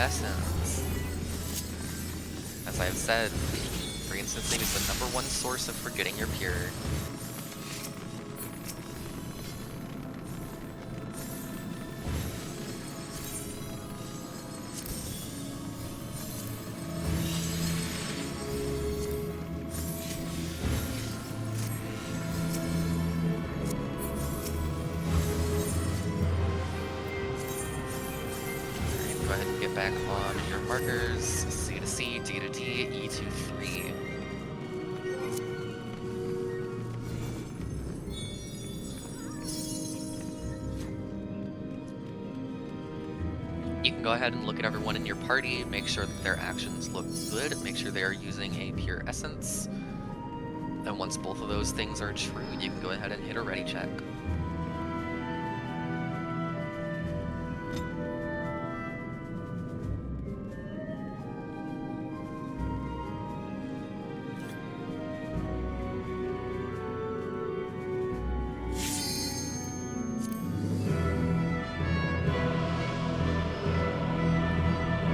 essence. As I have said, reinstancing is the #1 source of forgetting your pure. Go ahead and get back on your markers. C to C, D to D, E to 3. You can go ahead and look at everyone in your party, make sure that their actions look good, make sure they are using a pure essence. And once both of those things are true, you can go ahead and hit a ready check.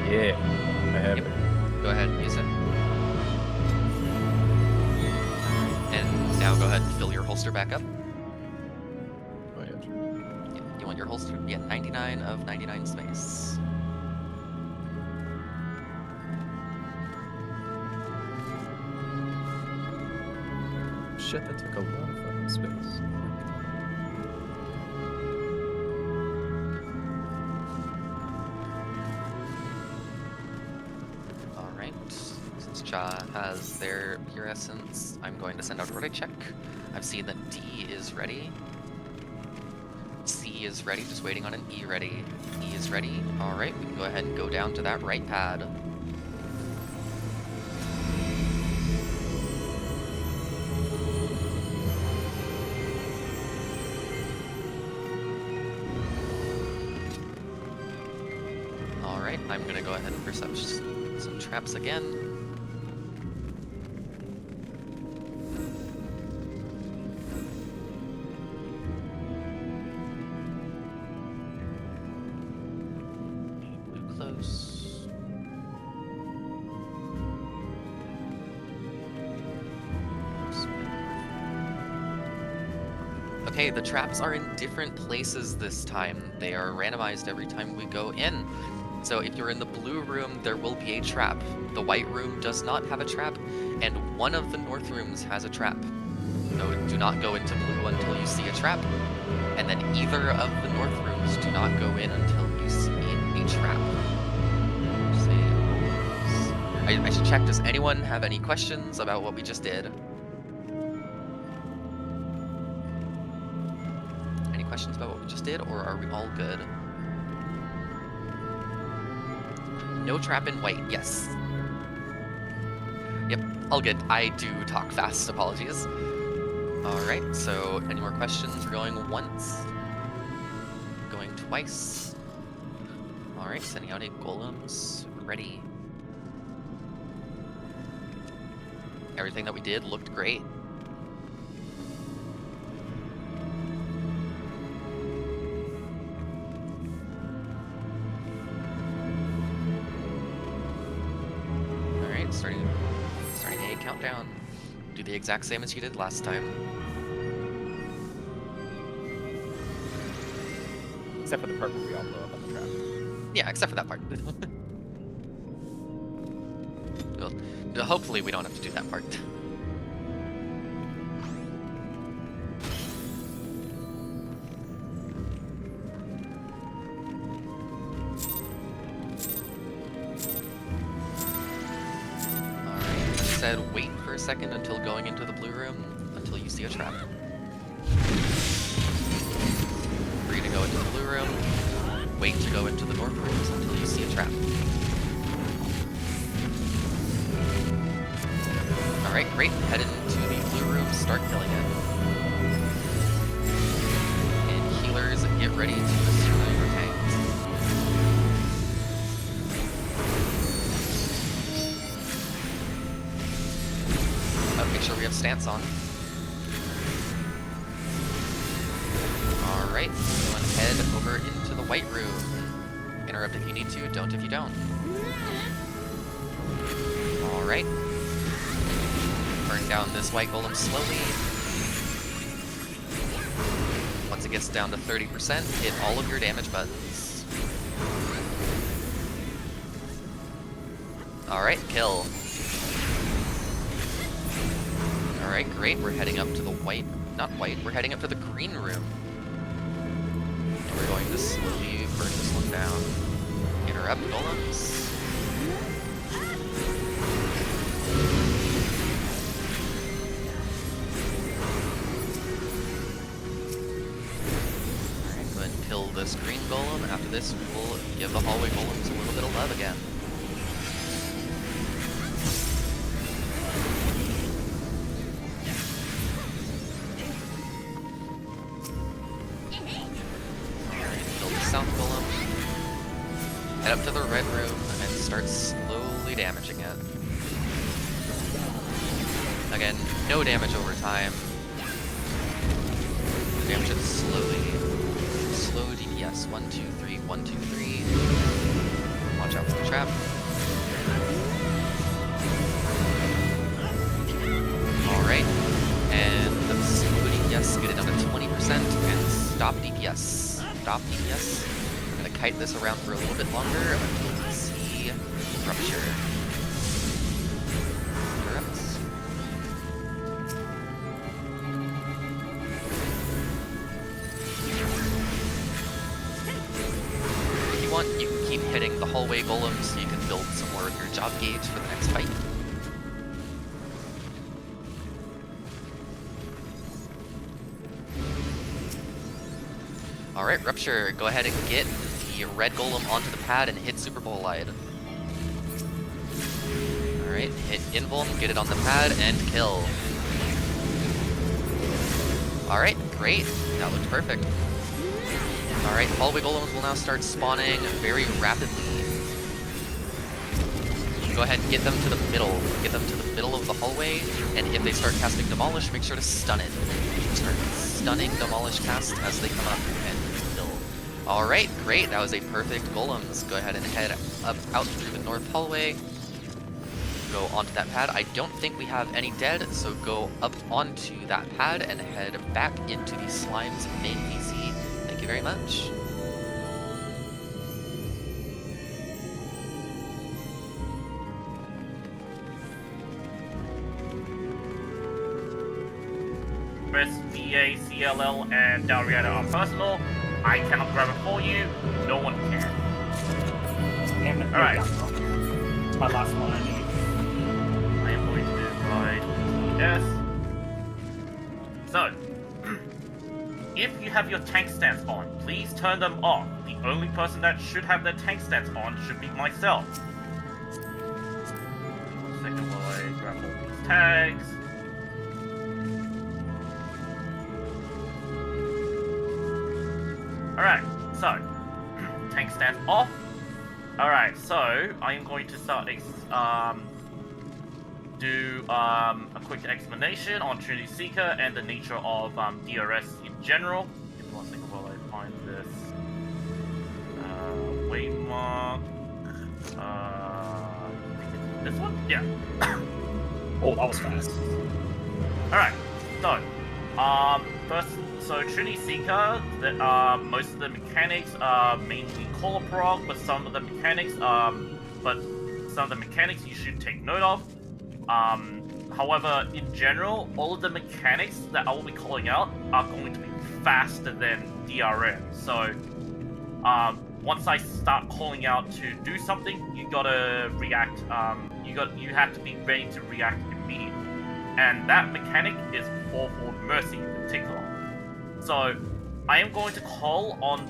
Yeah, I have it. Go ahead and use it. And now go ahead and fill your holster back up. Oh, yeah. Yeah, you want your holster? Yeah, 99 of 99 space. Shit, that took a lot of fucking space. Alright, since Ja has their pure essence, I'm going to send out a ready check. I've seen that D is ready. C is ready, just waiting on an E ready. E is ready. Alright, we can go ahead and go down to that right pad. Alright, I'm gonna go ahead and percept some traps again. Blue close. Okay, the traps are in different places this time. They are randomized every time we go in. So if you're in the blue room, there will be a trap. The white room does not have a trap, and one of the north rooms has a trap. So do not go into blue until you see a trap, and then either of the north rooms do not go in until you see a trap. I should check, does anyone have any questions about what we just did? Any questions about what we just did, or are we all good? No trap in white, yes. Yep, all good. I do talk fast, apologies. Alright, so any more questions? We're going once. Going twice. Alright, sending out 8 golems. Ready. Everything that we did looked great. Starting a countdown. Do the exact same as you did last time. Except for the part where we all blow up on the trap. Yeah, except for that part. Well, hopefully we don't have to do that part. Wait for a second until going into the blue room, until you see a trap. Free to go into the blue room, wait to go into the north rooms until you see a trap. Alright, great, head into the blue room, start killing it. And healers, get ready to destroy your tanks. Make sure we have stance on. Alright, go and head over into the white room. Interrupt if you need to, don't if you don't. Alright. Burn down this white golem slowly. Once it gets down to 30%, hit all of your damage buttons. Alright, kill. Alright, great. We're heading up to the white... Not white, we're heading up to the green room. And we're going to slowly burn this one down. Interrupt golems. Alright, go ahead and kill this green golem. After this, we will give the hallway golems a little bit of love again. South golem, head up to the red room, and start slowly damaging it. Again, no damage over time. Damage it slowly. Slow DPS. 1, 2, 3, 1, 2, 3. Watch out for the trap. Alright. And the slow DPS, get it down to 20%, and stop DPS. Stop DPS. I'm gonna kite this around for a little bit longer until we see Rupture. Interrupts. If you want, you can keep hitting the hallway golems so you can build some more of your job gauge for the next fight. Alright, Rupture, go ahead and get the red golem onto the pad and hit Super Bowl Light. Alright, hit Invuln, get it on the pad, and kill. Alright, great. That looked perfect. Alright, hallway golems will now start spawning very rapidly. Go ahead and get them to the middle. Get them to the middle of the hallway, and if they start casting Demolish, make sure to stun it. Start stunning Demolish cast as they come up and kill. Alright, great, that was a perfect golems. Go ahead and head up out through the north hallway. Go onto that pad. I don't think we have any dead, so go up onto that pad and head back into the Slime's main PC. Thank you very much. Press VA, CLL, and Darietta are personal. I cannot grab it for you. No one can. Alright. It's my last one I need. I am going to do my TS. So, if you have your tank stance on, please turn them off. The only person that should have their tank stance on should be myself. 1 second while I grab all these tags. Alright, so, tank stance off. Alright, so, I am going to start do a quick explanation on Trinity Seeker and the nature of DRS in general. Give me 1 second while I find this waymark. This one? Yeah. Oh, that was fast. Alright, so, first, so Trinity Seeker, most of the mechanics are mainly color prog, but some of the mechanics you should take note of. However, in general, all of the mechanics that I will be calling out are going to be faster than DRM. So, once I start calling out to do something, you gotta react. You have to be ready to react immediately, and that mechanic is Fourfold Mercy in particular. So, I am going to call on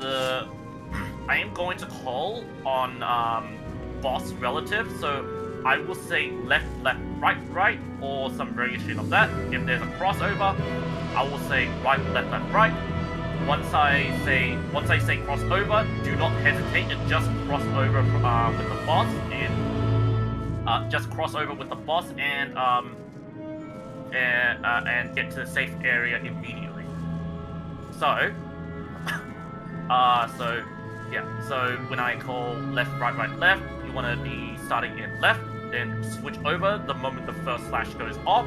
boss relative. So, I will say left, left, right, right, or some variation of that. If there's a crossover, I will say right, left, left, right. Once I say crossover, do not hesitate and just cross over with the boss and get to the safe area immediately. So, so when I call left, right, right, left, you want to be starting in left, then switch over the moment the first slash goes off,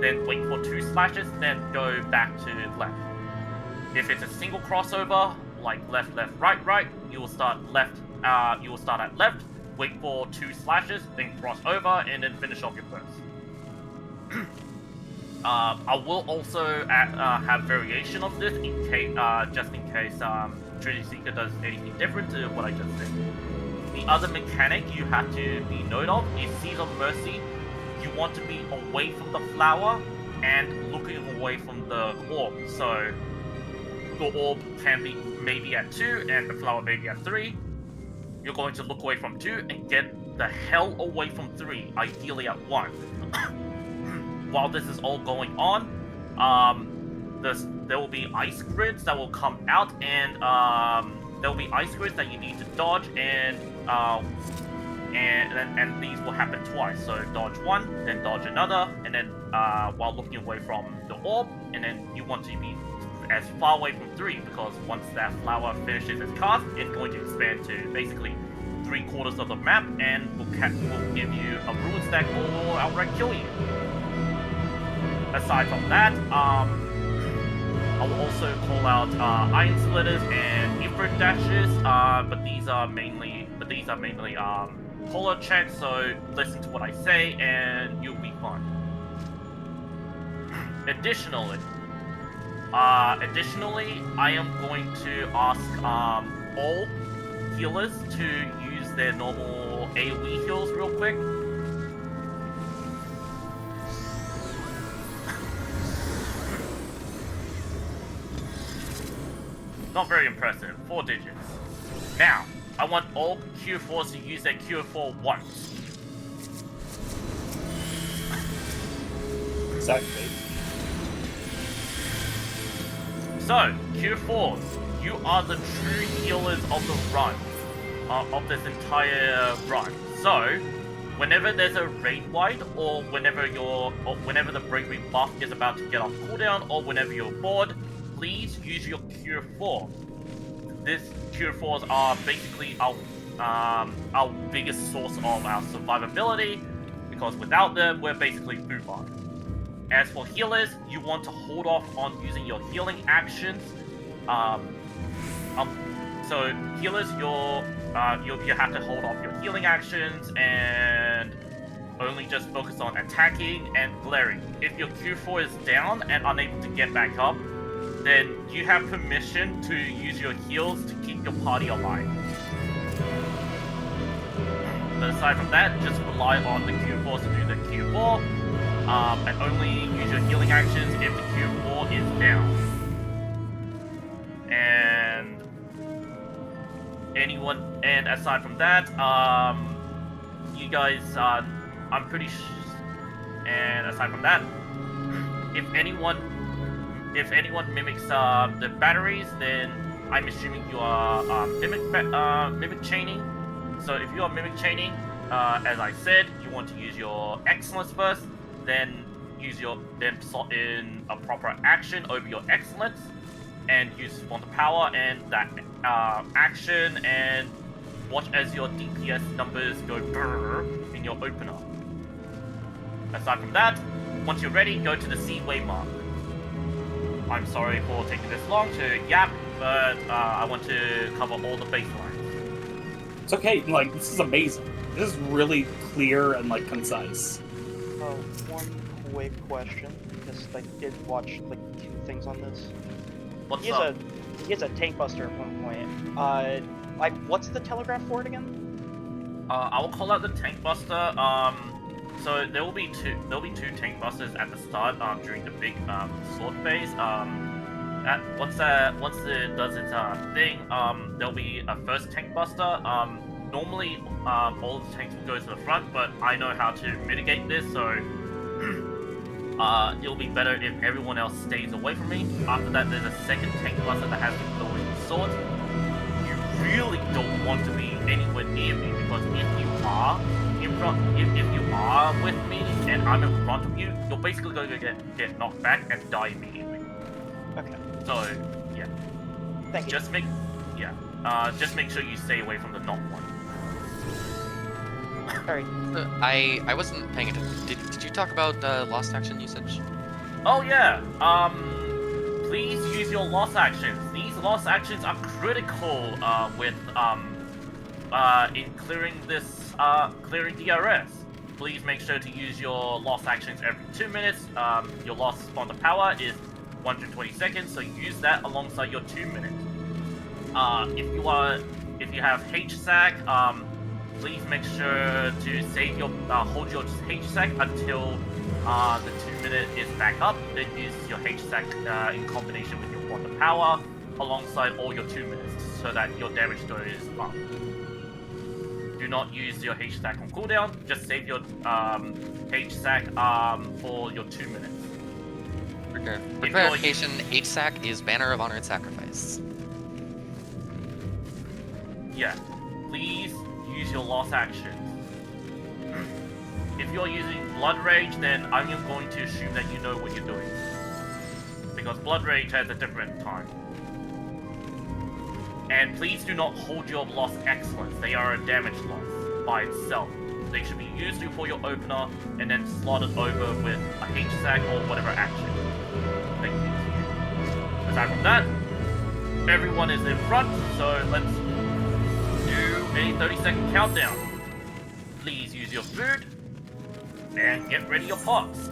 then wait for 2 slashes, then go back to left. If it's a single crossover, like left, left, right, right, you will start at left, wait for 2 slashes, then cross over, and then finish off your burst. I will also have variation of this in case, just in case Trinity Seeker does anything different to what I just said. The other mechanic you have to be note of is Seas of Mercy. You want to be away from the flower and looking away from the orb. So the orb can be maybe at 2 and the flower maybe at 3. You're going to look away from 2 and get the hell away from 3, ideally at 1. While this is all going on, there will be ice grids that will come out, and there will be ice grids that you need to dodge, and these will happen twice. So dodge one, then dodge another, and then while looking away from the orb, and then you want to be as far away from 3, because once that flower finishes its cast, it's going to expand to basically 3/4 of the map, and will give you a ruin stack or outright kill you. Aside from that, I will also call out Iron Splitters and Ifrit Dashes, but these are mainly polar checks, so listen to what I say and you'll be fine. Additionally, I am going to ask all healers to use their normal AoE heals real quick. Not very impressive. 4 digits. Now, I want all Q4s to use their Q4 once. Exactly. So, Q4s, you are the true healers of the run. Of this entire run. So, whenever there's a raid wipe, or whenever the bravery buff is about to get off cooldown, or whenever you're bored, please use your Cure 4. These Cure 4s are basically our biggest source of our survivability, because without them, we're basically foobarred. As for healers, you want to hold off on using your healing actions. So healers, you have to hold off your healing actions and only just focus on attacking and glaring. If your Q4 is down and unable to get back up, then you have permission to use your heals to keep your party alive. But aside from that, just rely on the Q4 to do the Q4, and only use your healing actions if the Q4 is down. And aside from that, you guys, and aside from that, if anyone mimics the batteries, then I'm assuming you are mimic chaining. So if you are mimic chaining, as I said, you want to use your excellence first, then slot in a proper action over your excellence, and use Spawn to Power and that action, and watch as your DPS numbers go brrr in your opener. Aside from that, once you're ready, go to the C waymark. I'm sorry for taking this long to yap, but I want to cover all the baselines. It's okay, like, this is amazing. This is really clear and, like, concise. One quick question, because I did watch, like, 2 things on this. What's up? He has a tank buster at one point. What's the telegraph for it again? I will call out the tank buster. So there will be two tank busters at the start. During the big sword phase. Once it does its thing, there'll be a first tank buster. Normally, all the tanks will go to the front, but I know how to mitigate this, so it'll be better if everyone else stays away from me. After that, there's a second tank buster that has to go with the sword. You really don't want to be anywhere near me, because if you are with me and I'm in front of you, you're basically going to get knocked back and die immediately. Okay. So yeah. Thank you. Just make sure you stay away from the knock one. Alright. I wasn't paying attention. Did you talk about lost action usage? Oh yeah. Please use your lost actions. These lost actions are critical with in clearing this clearing DRS. Please make sure to use your lost actions every 2 minutes. Your lost spawn to power is 120 seconds, so use that alongside your 2 minutes. If you have HSAC, please make sure to save your hold your HSAC until the 2 minute is back up. Then use your HSAC in combination with your spawn to power alongside all your 2 minutes, so that your damage goes up. Do not use your HSAC on cooldown. Just save your HSAC for your 2 minutes. For clarification, HSAC is Banner of Honor and Sacrifice. Yeah. Please use your lost actions. If you're using Blood Rage, then I'm going to assume that you know what you're doing. Because Blood Rage has a different time. And please do not hold your lost excellence. They are a damage loss by itself. They should be used for your opener and then slotted over with a HSAC or whatever action. Thank you. Aside from that, everyone is in front, so let's do a 30-second countdown. Please use your food and get ready your pots.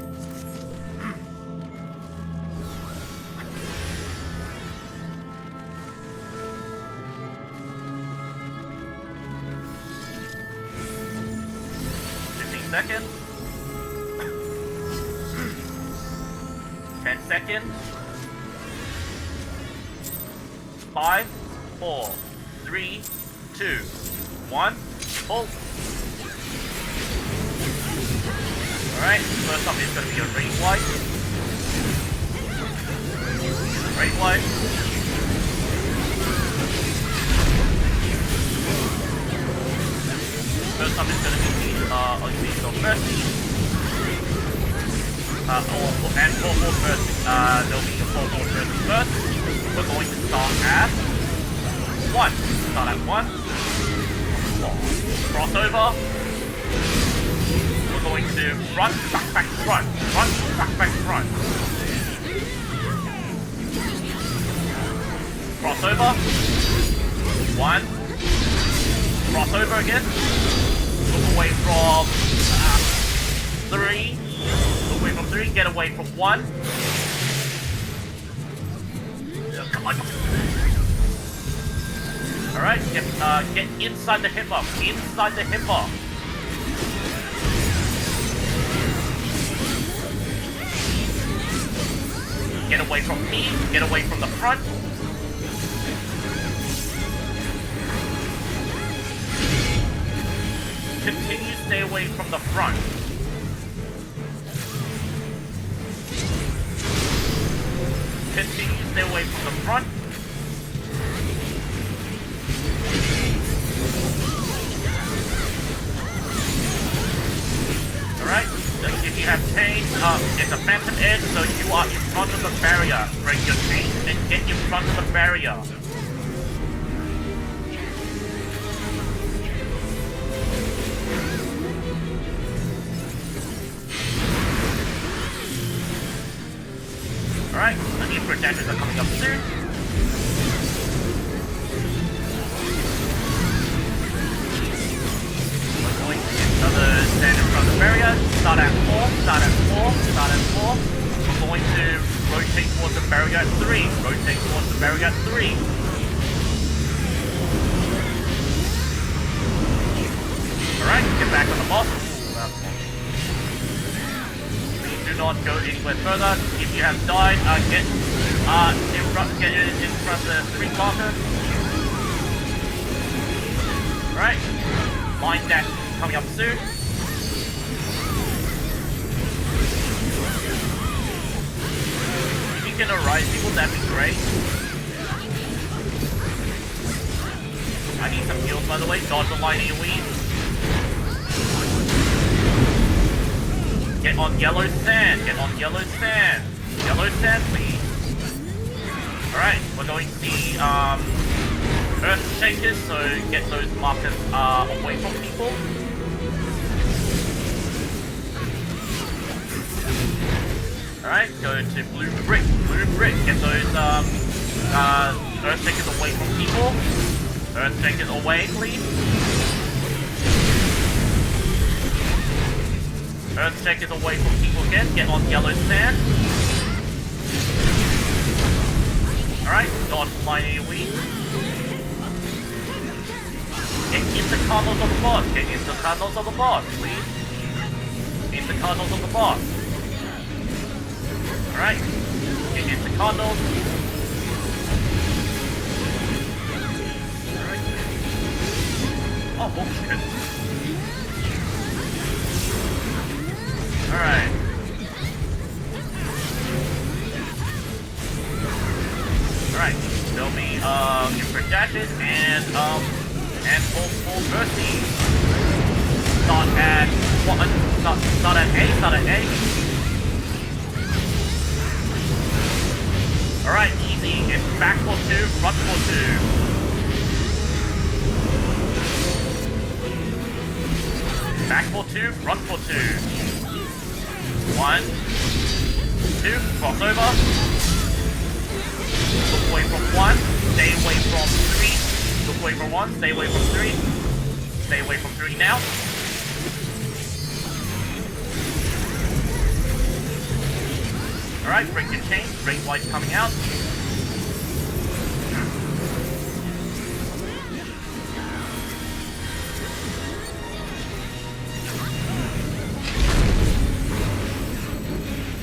Seconds. 10 seconds. 5, 4, 3, 2, 1. Pull. Alright, first up is going to be a rage wipe. Rage wipe. First up is going to be Unleashed on Mercy. And 4-4 Mercy. There'll be a 4-4 Mercy first. We're going to start at 1. Start at 1. Crossover. We're going to front, back, front. Front, back, front. Crossover. 1. Crossover again. Look away from 3. Look away from 3. Get away from 1. Come on. Alright, get inside the hip up. Inside the hip up. Get away from me. Get away from the front. Continue to stay away from the front. Continue to stay away from the front. Alright, if you have chains, it's a phantom edge, so you are in front of the barrier. Break your chains and get in front of the barrier. Alright, the need projectors are coming up soon. We're going to get another stand in front of the barrier. Start at 4, start at 4, start at 4. We're going to rotate towards the barrier at 3. Rotate towards the barrier at 3. Alright, get back on the boss. Do not go anywhere further. If you have died, get in front of the 3 marker. Alright. Line dash coming up soon. If you can arise people, that'd be great. I need some heals, by the way. Dodge the line AoE. Get on yellow sand. Get on yellow sand. Yellow sand, please. Alright, we're going to see Earth Shakers, so get those markers away from people. Alright, go to blue brick. Blue brick. Get those Earthshakers away from people. Earthshakers away, please. Earthshakers away from people again. Get on yellow sand. Alright, dodge line AoE. Get into cardinals of the boss. Get into cardinals of the boss, please. Into cardinals of the boss. Alright. Get into cardinals. Alright. Oh, bullshit. Alright. Alright. There'll be infinite dashes and full mercy. Start at what? Start at A. Start at A. Alright, easy. It's back for 2, front for 2. Back for 2, front for 2. 1, 2, crossover. Look away from 1, stay away from 3. Look away from 1, stay away from 3. Stay away from 3 now. Alright, break your chain, great white's coming out.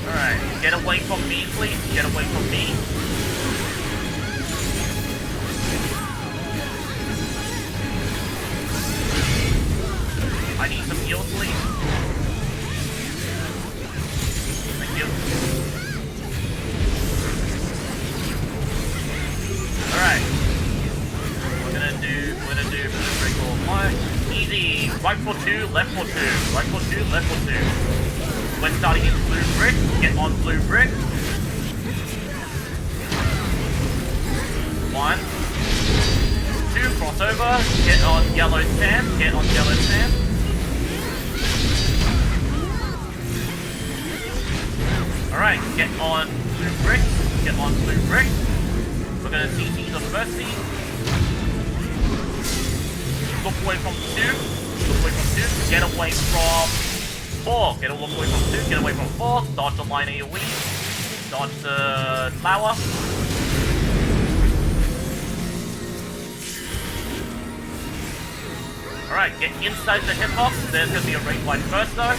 Alright, get away from me, please. Get away from me. I need some heals, please. Thank you. Alright. We're gonna do break all fire. Easy. Right for 2, left for 2. Right for 2, left for 2. We're starting in blue brick. Get on blue brick. 1, 2, crossover. Get on yellow sand. Get on yellow sand. Alright, get on blue brick. Get on blue brick. We're gonna CC the mercy. Look away from 2. Look away from 2. Get away from 4. Get away from 2. Get away from 4. Dodge the line AoE. Dodge the flower. Alright, get inside the hitbox. There's gonna be a raid white first though.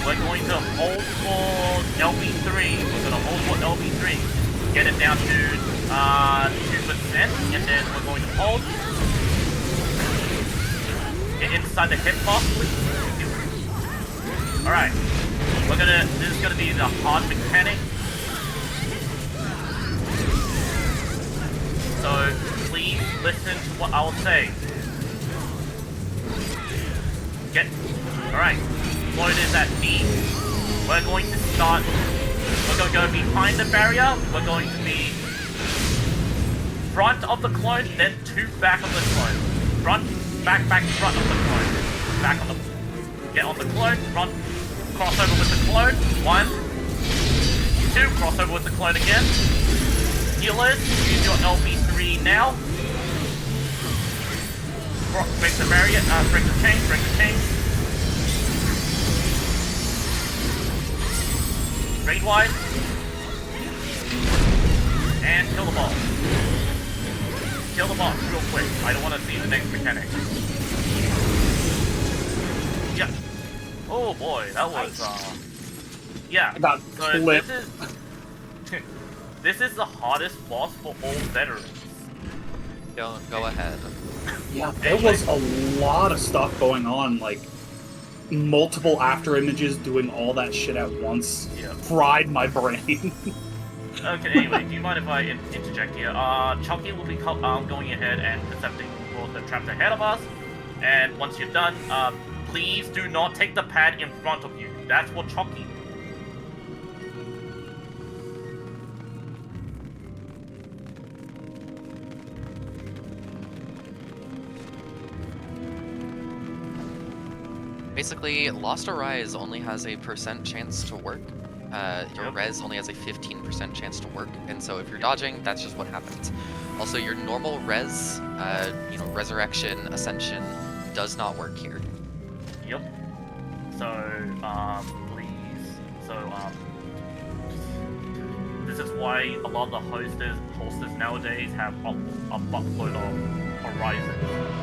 We're going to hold for LB3. We're going to hold for LB3. Get it down to 2%, and then we're going to hold. Get inside the hitbox, please. Alright. This is gonna be the hard mechanic. So please listen to what I will say. Alright. Float is at B. We're going to go behind the barrier. We're going to be front of the clone, then 2 back of the clone. Front, back, front of the clone. Back on the... Get on the clone, front, crossover with the clone. 1, 2, crossover with the clone again. Healers, use your LB3 now. Break the barrier, break the chain, Raid wide. And kill the boss. Kill the boss real quick. I don't want to see the next mechanic. Yeah. Oh boy, that was yeah. I got So clipped. this is the hardest boss for all veterans. Go ahead. Yeah, there was a lot of stuff going on, like multiple after images doing all that shit at once. Yeah. Fried my brain. Okay, anyway, do you mind if I interject here? Chucky will be going ahead and intercepting for the traps ahead of us. And once you're done, please do not take the pad in front of you. That's what Chucky. basically, Lost Arise only has a % chance to work. Your Yep. res only has a 15% chance to work, and so if you're dodging, that's just what happens. Also, your normal res, Resurrection, Ascension, does not work here. Yep. So, please. So, this is why a lot of the hosters nowadays have a buttload of horizons.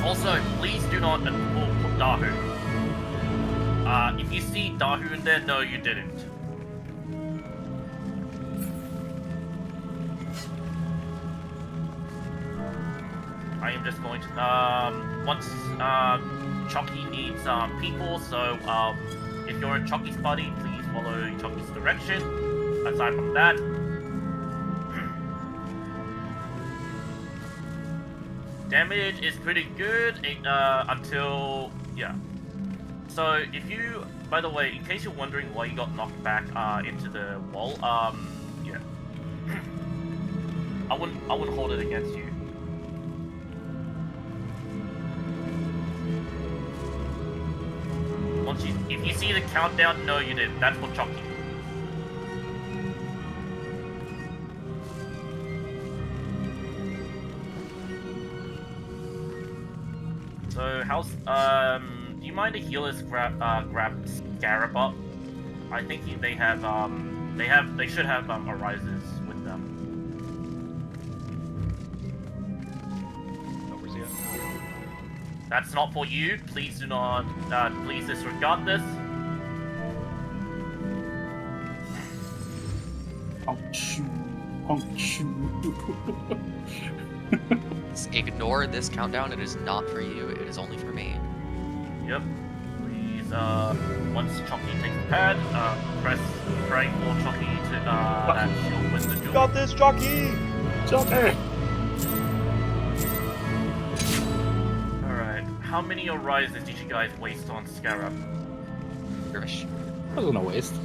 Also, please do not put Dahu. If you see Dahu in there, no, you didn't. I am just going to, once, Chucky needs, people, so, if you're in Chucky's party, please follow Chucky's direction. Aside from that, damage is pretty good, until, yeah. So, if you, by the way, in case you're wondering why you got knocked back, into the wall, yeah. I wouldn't hold it against you. If you see the countdown, no, you didn't. That's for Chucky. So how's do you mind the healers grab Scarab up? I think they should have arises with them. Overseer. That's not for you. Please do not. Please disregard this. Ignore this countdown. It is not for you. It is only for me. Yep. Please. Once Chucky takes the pad, press pray for Chucky to that she'll win the duel. Got this, Jockey! Jockey! Alright. How many arises did you guys waste on Scarab? Dervish. Wasn't a waste.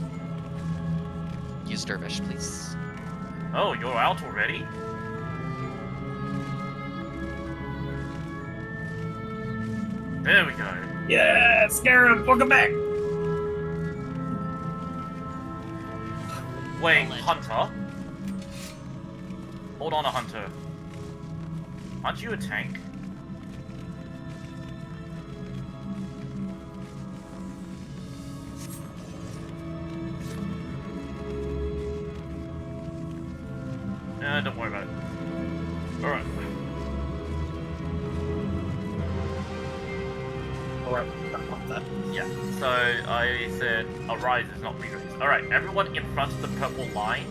Use Dervish, please. Oh, you're out already? There we go. Yeah, Scarab, welcome back! Wait, Hunter? Hold on, a Hunter. Aren't you a tank? Don't worry about it. Alright. Alright, I want that. Yeah, so I said arise is not re-raise. Alright, everyone in front of the purple line.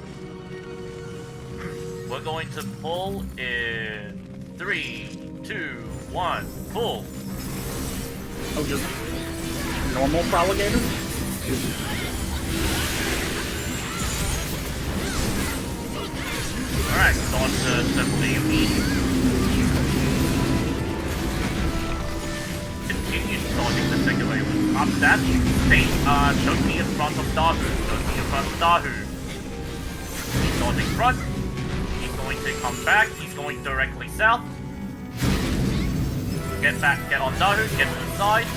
We're going to pull in 3, 2, 1, pull. Oh, just normal Proligator? Alright, on to the lead. Continue dodging the singulators. After that, stay Shoki in front of Dahu. Shoki in front of Dahu. He's dodging front. He's going to come back. He's going directly south. Get back, get on Dahu, get to the side.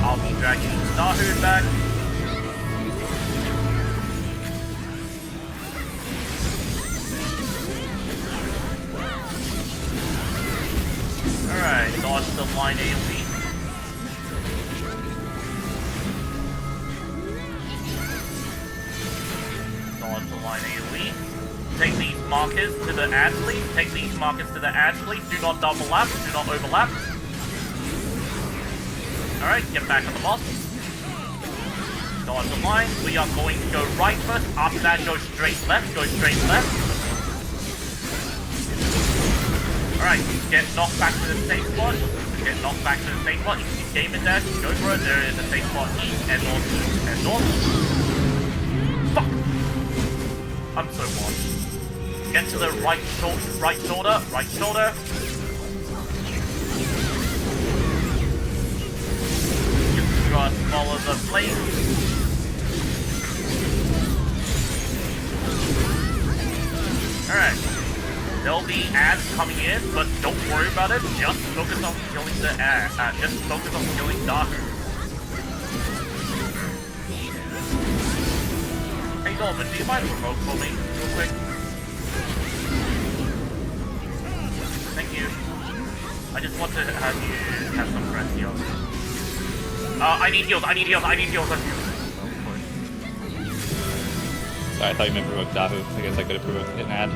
I'll be dragging Dahu back. Alright, dodge the line AoE. Dodge the line AoE. Take these markers to the ad fleet. Take these markers to the ad fleet. Do not double lap, do not overlap. Alright, get back on the boss. Dodge the line. We are going to go right first. After that, go straight left. Go straight left. Alright, get knocked back to the safe spot. Get knocked back to the safe spot. If you game in dash, go for it. There is a safe spot east and north, east and north. Fuck! I'm so lost. Get to the right shoulder, right shoulder. Just follow the flame. Alright. There'll be ads coming in, but don't worry about it. Just focus on killing the ad. Just focus on killing Dahu. Hey Norman, do you mind remote for me real quick? Thank you. I just want to have you have some friends heals. I need heals, I need heals, I need heals. Sorry, I thought you meant provoke Dahu. I guess I could have provoked an ad.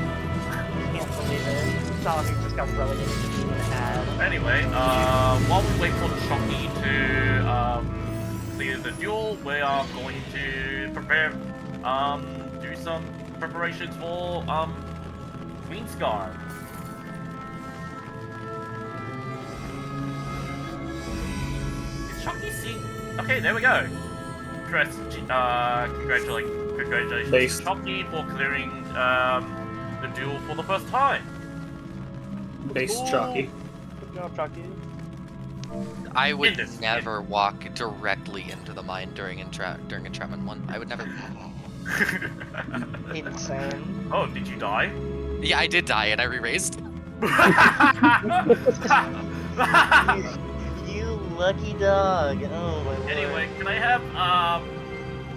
Can't believe it. Dahu just got relegated to being an ad. Anyway, while we wait for Chucky to clear the duel, we are going to prepare, do some preparations for Queen's Guard. Is Chucky seeing? Okay, there we go. Congratulations Based. to Chucky for clearing the duel for the first time. Base Chucky. Good job, Chucky. I would Indus, never walk directly into the mine during entrapment 1. I would never. Insane. Oh, did you die? Yeah, I did die and I re-raised. You lucky dog. Oh my lord. Anyway, can I have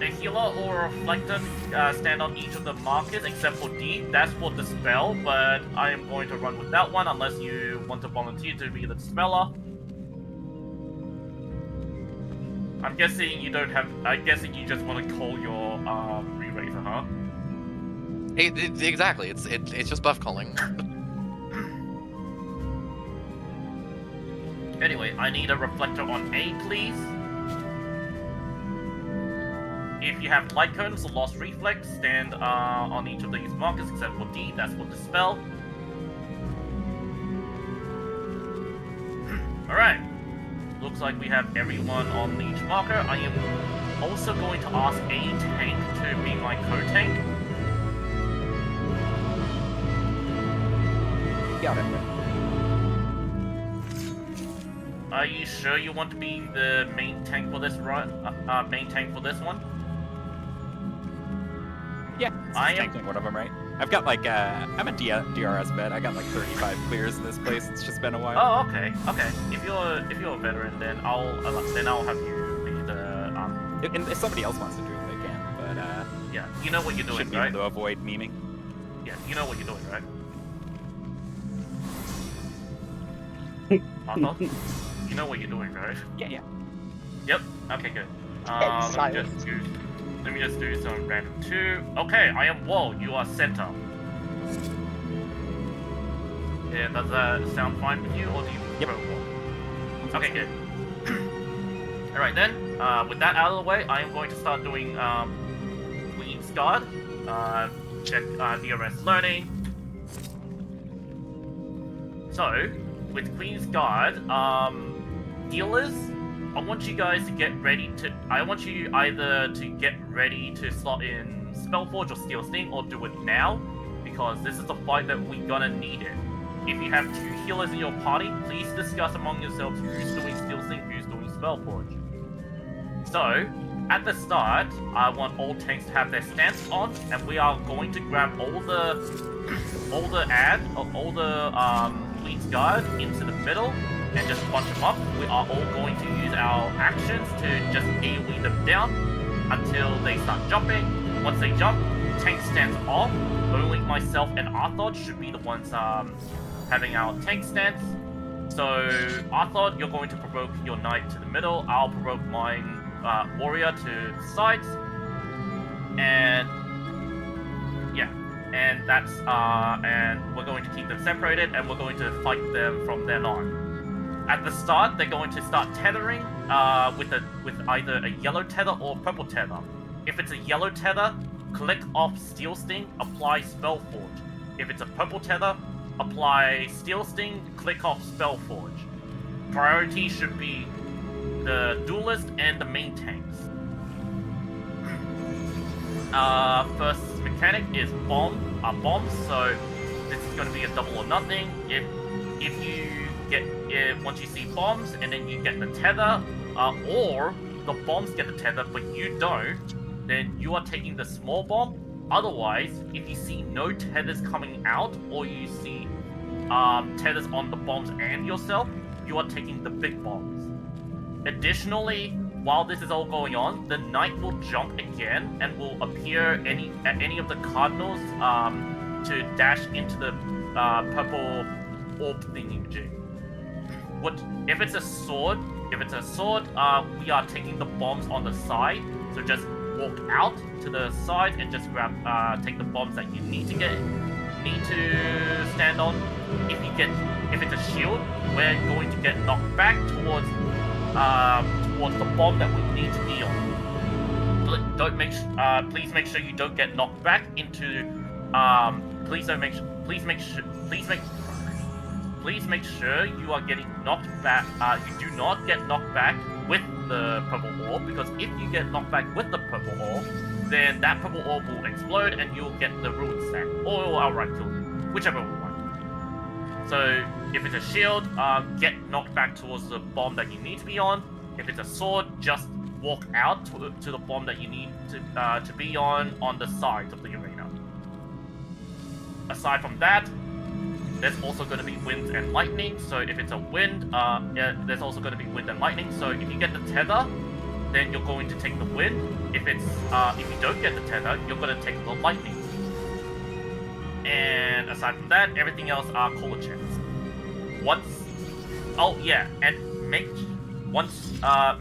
a healer or a reflector stand on each of the markers except for D? That's for dispel, but I am going to run with that one unless you want to volunteer to be the dispeller. I'm guessing you don't have. I'm guessing you just want to call your re-raiser, huh? Exactly. It's just buff calling. Anyway, I need a reflector on A, please. If you have light curtains or lost reflex, stand on each of these markers except for D. That's for dispel. All right. Looks like we have everyone on each marker. I am also going to ask a tank to be my co-tank. Got it. Are you sure you want to be the main tank for this run? Main tank for this one? Yeah, I I am- am one of them, right? I've got like I'm a DRS vet. I got like 35 clears in this place. It's just been a while. Oh, okay, okay. If you're a veteran, then I'll have you be the And if somebody else wants to do it, they can. But yeah. You know what you're doing, should be right? able to avoid memeing. Yeah, you know what you're doing, right? Arthur? You know what you're doing, right? Yeah. Yep. Okay, good. Silence. Let me just do some random 2. Okay, I am wall. You are center. Yeah, does that sound fine with you, or do you prefer wall? Okay, good. All right then. With that out of the way, I am going to start doing Queen's Guard. Check DRS learning. So, with Queen's Guard, dealers, I want you guys to get ready to. I want you either to get ready to slot in Spellforge or Steel Sting, or do it now, because this is the fight that we're gonna need it. If you have 2 healers in your party, please discuss among yourselves who's doing Steel Sting, who's doing Spellforge. So, at the start, I want all tanks to have their stance on, and we are going to grab all the Queen's Guard into the middle and just punch them up. We are all going to use our actions to just AoE them down until they start jumping. Once they jump, tank stands off. Only myself and Arthod should be the ones having our tank stance. So, Arthod, you're going to provoke your knight to the middle. I'll provoke mine warrior to the sides. And yeah, and that's and we're going to keep them separated, and we're going to fight them from then on. At the start, they're going to start tethering with either a yellow tether or a purple tether. If it's a yellow tether, click off Steel Sting, apply Spellforge. If it's a purple tether, apply Steel Sting, click off Spellforge. Priority should be the duelist and the main tanks. First mechanic is bombs. So this is going to be a double or nothing. If you get once you see bombs and then you get the tether, or the bombs get the tether but you don't, then you are taking the small bomb Otherwise, if you see no tethers coming out, or you see tethers on the bombs and yourself, you are taking the big bombs. Additionally, while this is all going on, the knight will jump again and will appear at any of the cardinals to dash into the purple orb thingy-majig. If it's a sword? We are taking the bombs on the side. So just walk out to the side and just take the bombs that you need to stand on. If it's a shield, we're going to get knocked back towards the bomb that we need to be on. Please make sure you don't get knocked back into. Please make sure you are getting knocked back. You do not get knocked back with the purple orb, because if you get knocked back with the purple orb, then that purple orb will explode and you'll get the ruin stack, or it will outright kill you, whichever one. So if it's a shield, get knocked back towards the bomb that you need to be on. If it's a sword, just walk out to the bomb that you need to be on the sides of the arena. Aside from that, there's also going to be wind and lightning. So if it's a wind, there's also going to be wind and lightning. So if you get the tether, then you're going to take the wind. If you don't get the tether, you're going to take the lightning. And aside from that, everything else are color checks.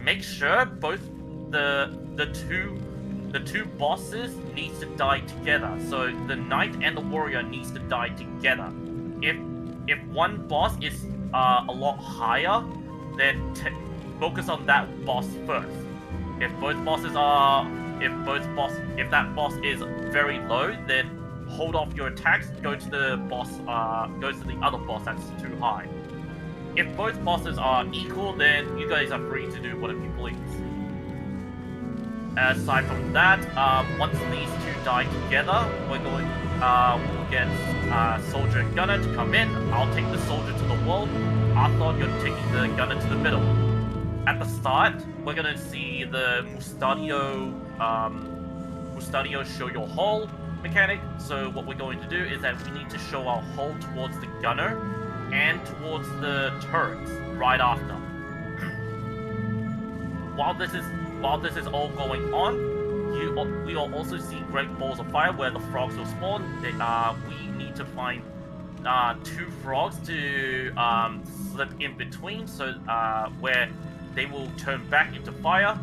Make sure both the two bosses needs to die together. So the knight and the warrior needs to die together. If one boss is a lot higher, then focus on that boss first. If that boss is very low, then hold off your attacks. Go to the other boss that's too high. If both bosses are equal, then you guys are free to do whatever you please. Aside from that, once these two die together, we'll get soldier and gunner to come in. I'll take the soldier to the wall. Arthur, you're taking the gunner to the middle. At the start, we're gonna see the Mustadio show your hull mechanic. So what we're going to do is that we need to show our hull towards the gunner and towards the turrets right after. While this is all going on, we will also see great balls of fire where the frogs will spawn. We need to find 2 frogs to slip in between, so where they will turn back into fire.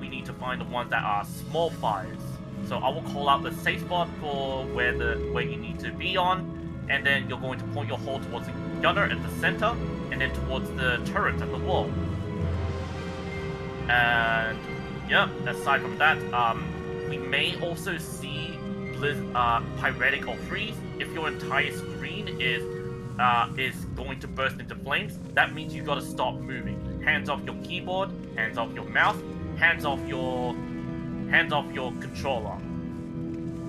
We need to find the ones that are small fires. So I will call out the safe spot for where you need to be on, and then you're going to point your hull towards the gunner at the center, and then towards the turret at the wall. And yeah, aside from that, we may also see pyretic or freeze. If your entire screen is going to burst into flames, that means you gotta stop moving. Hands off your keyboard, hands off your mouse, hands off your controller.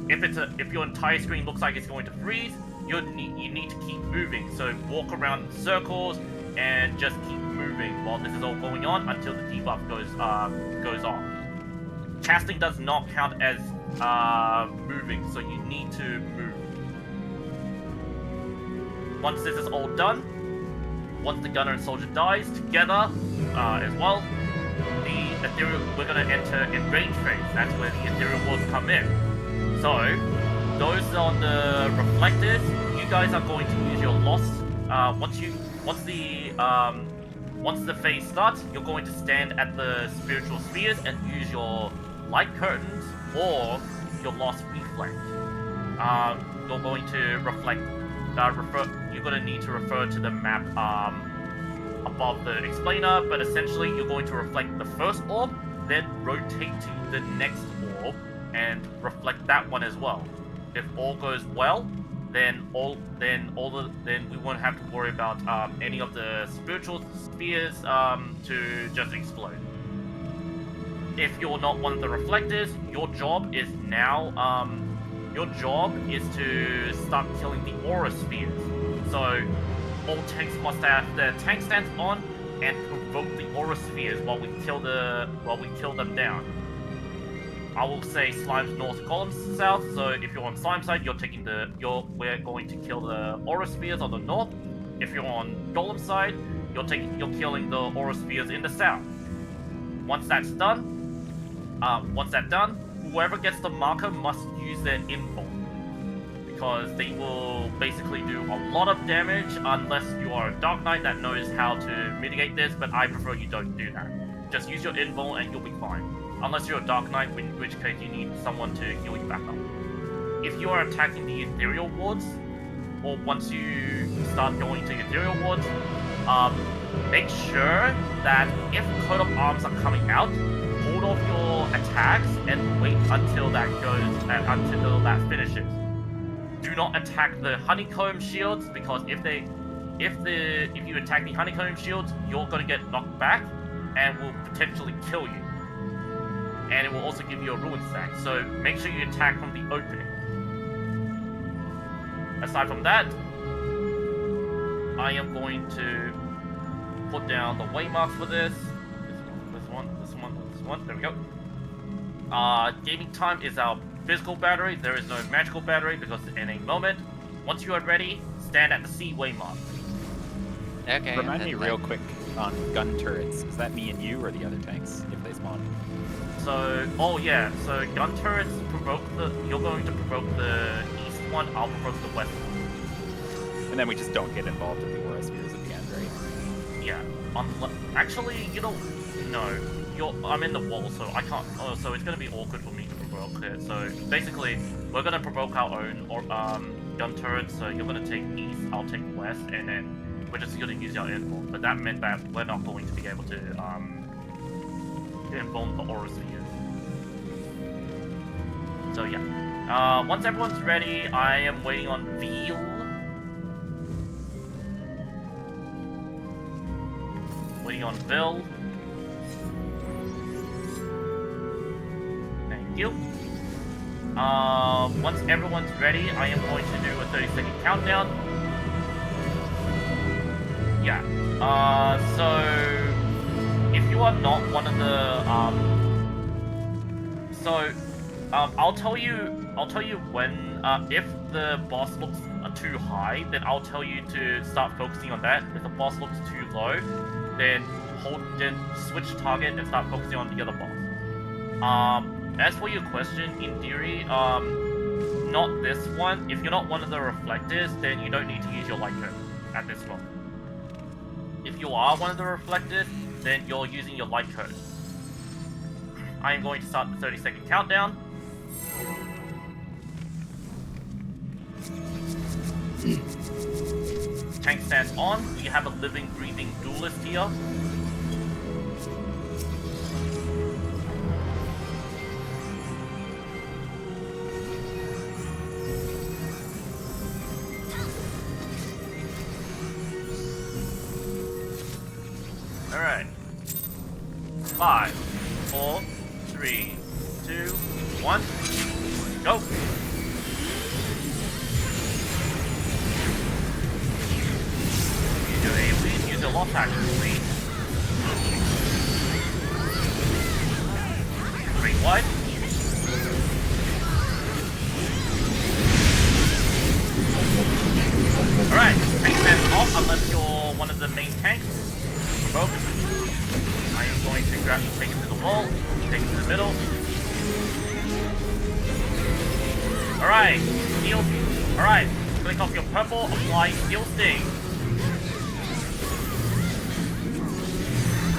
If your entire screen looks like it's going to freeze, you need to keep moving. So walk around in circles and just keep moving while this is all going on until the debuff goes off. Casting does not count as moving, so you need to move. Once this is all done, once the gunner and soldier dies together as well, the ethereal, we're going to enter in range phase. That's where the ethereal walls come in. So those on the reflectors, you guys are going to use your loss. Once the phase starts, you're going to stand at the spiritual spheres and use your light curtains or your lost reflect. You're going to reflect. You're going to need to refer to the map above the explainer, but essentially you're going to reflect the first orb, then rotate to the next orb and reflect that one as well. If all goes well, then we won't have to worry about any of the spiritual spheres to just explode. If you're not one of the reflectors, your job is to start killing the aura spheres. So all tanks must have their tank stance on and provoke the aura spheres while we kill them down. I will say Slime's north, Golem's south. So if you're on Slime side, we're going to kill the Aura Spheres on the north. If you're on Golem side, you're killing the Aura Spheres in the south. Once that's done, whoever gets the marker must use their invuln, because they will basically do a lot of damage unless you are a Dark Knight that knows how to mitigate this, but I prefer you don't do that. Just use your invuln and you'll be fine. Unless you're a Dark Knight, in which case you need someone to heal you back up. If you are attacking the Ethereal Wards, or once you start going to Ethereal Wards, make sure that if Coat of Arms are coming out, hold off your attacks and wait until that finishes. Do not attack the Honeycomb shields, because if you attack the Honeycomb shields, you're gonna get knocked back and will potentially kill you. And it will also give you a ruin stack. So make sure you attack from the opening. Aside from that, I am going to put down the waymarks for this. This one. There we go. Gaming time is our physical battery. There is no magical battery because in a moment, once you are ready, stand at the C waymark. Okay. Remind me real quick on gun turrets. Is that me and you or the other tanks if they spawn? So, so gun turrets you're going to provoke the east one, I'll provoke the west one. And then we just don't get involved in the Aura Spheres at the end, right? Yeah. Actually, you don't. No. I'm in the wall, so I can't. Oh, so it's gonna be awkward for me to provoke it. So basically, we're gonna provoke our own gun turrets. So you're gonna take east, I'll take west, and then we're just gonna use our invuln. But that meant that we're not going to be able to invuln the Aura Spheres. So yeah. Once everyone's ready, I am waiting on Veal. Waiting on Bill. Thank you. Once everyone's ready, I am going to do a 30-second countdown. Yeah. So if you are not one of the I'll tell you when if the boss looks too high, then I'll tell you to start focusing on that. If the boss looks too low, then switch target and start focusing on the other boss. As for your question, in theory, not this one. If you're not one of the reflectors, then you don't need to use your light curve at this moment. If you are one of the reflectors, then you're using your light code. I am going to start the 30-second countdown. Tank stands on. We have a living, breathing duelist here. Alright. 5, 4, 3, 2, 1, go! Use your AoEs, use your lock action, please. Great wide. Alright, tank stands off unless you're one of the main tanks. Provoke. I am going to grab take it to the wall, take it to the middle. Alright, steel. Alright, click off your purple, apply Steel Sting.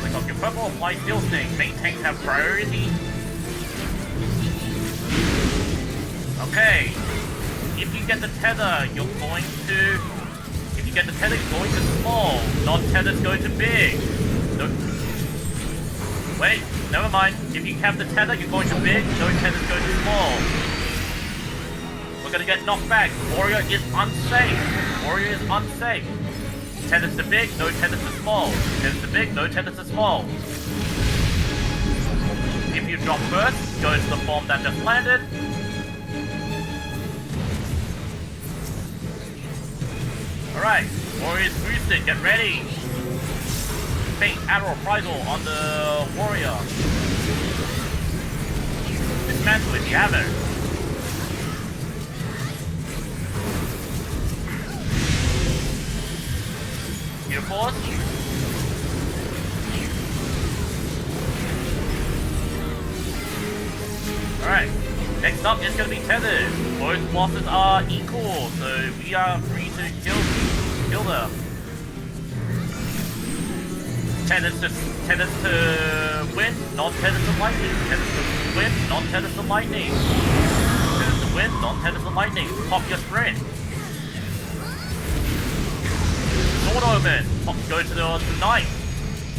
Click off your purple, apply Steel Sting. Main tanks have priority. Okay. If you get the tether, you're going to... If you get the tether, you're going to small. Non-tether's going to big. No. Wait, never mind. If you have the tether, you're going to big. No tether's going to small. We're gonna get knocked back. Warrior is unsafe. Warrior is unsafe. Tether's to big, no tether's to small. Tether's to big, no tether's to small. If you drop first, go to the bomb that just landed. Alright, Warrior's boosted, get ready! Fate, Admiral, Reprisal on the Warrior. dismantle if you have it. Beautiful. Alright, next up is going to be tethered. Both bosses are equal, so we are free to kill them. Tethered to wind, non-tethered to lightning. Tethered to wind, non-tethered to lightning. Tethered to wind, non-tethered to lightning. Pop your sprint. Sword Omen, go to the night.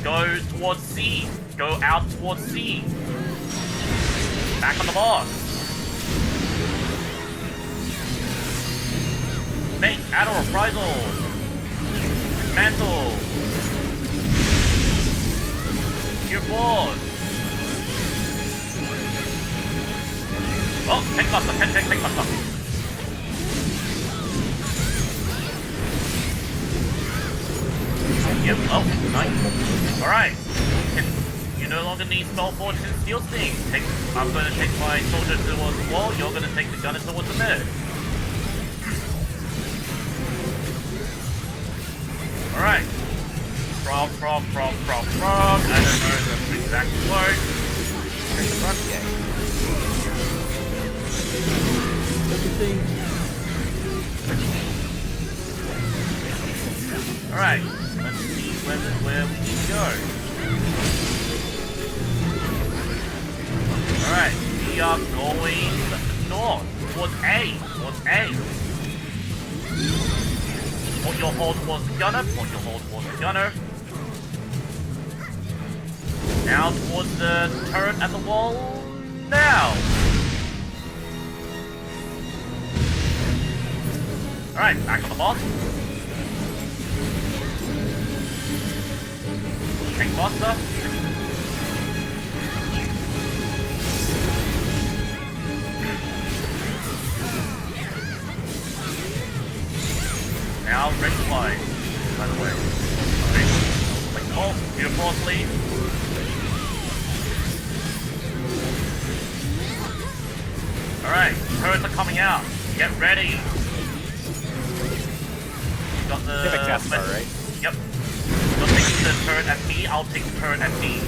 Go towards C. Go out towards C. Back on the boss. Make Adder Reprisal. Mantle. Your board. Oh, take buster, take buster. Yep, oh, nice. Alright. You no longer need Spell Forge and Steel Sting. I'm going to take my soldier towards the wall, you're going to take the gunner towards the mid. Alright. Frog. I don't know the exact word. Take the front gate. Alright. Let's see where we need to go. Alright, we are going north, towards A. Point your hold towards the gunner, Now towards the turret at the wall, now! Alright, back on the boss. Tank Buster. Now ready to fly, by the way. Like, oh, beautifully. Alright, turrets are coming out. Get ready. Got the... You have a cast bar, right? Yep. You're taking the turret at B, I'll take the turret at D.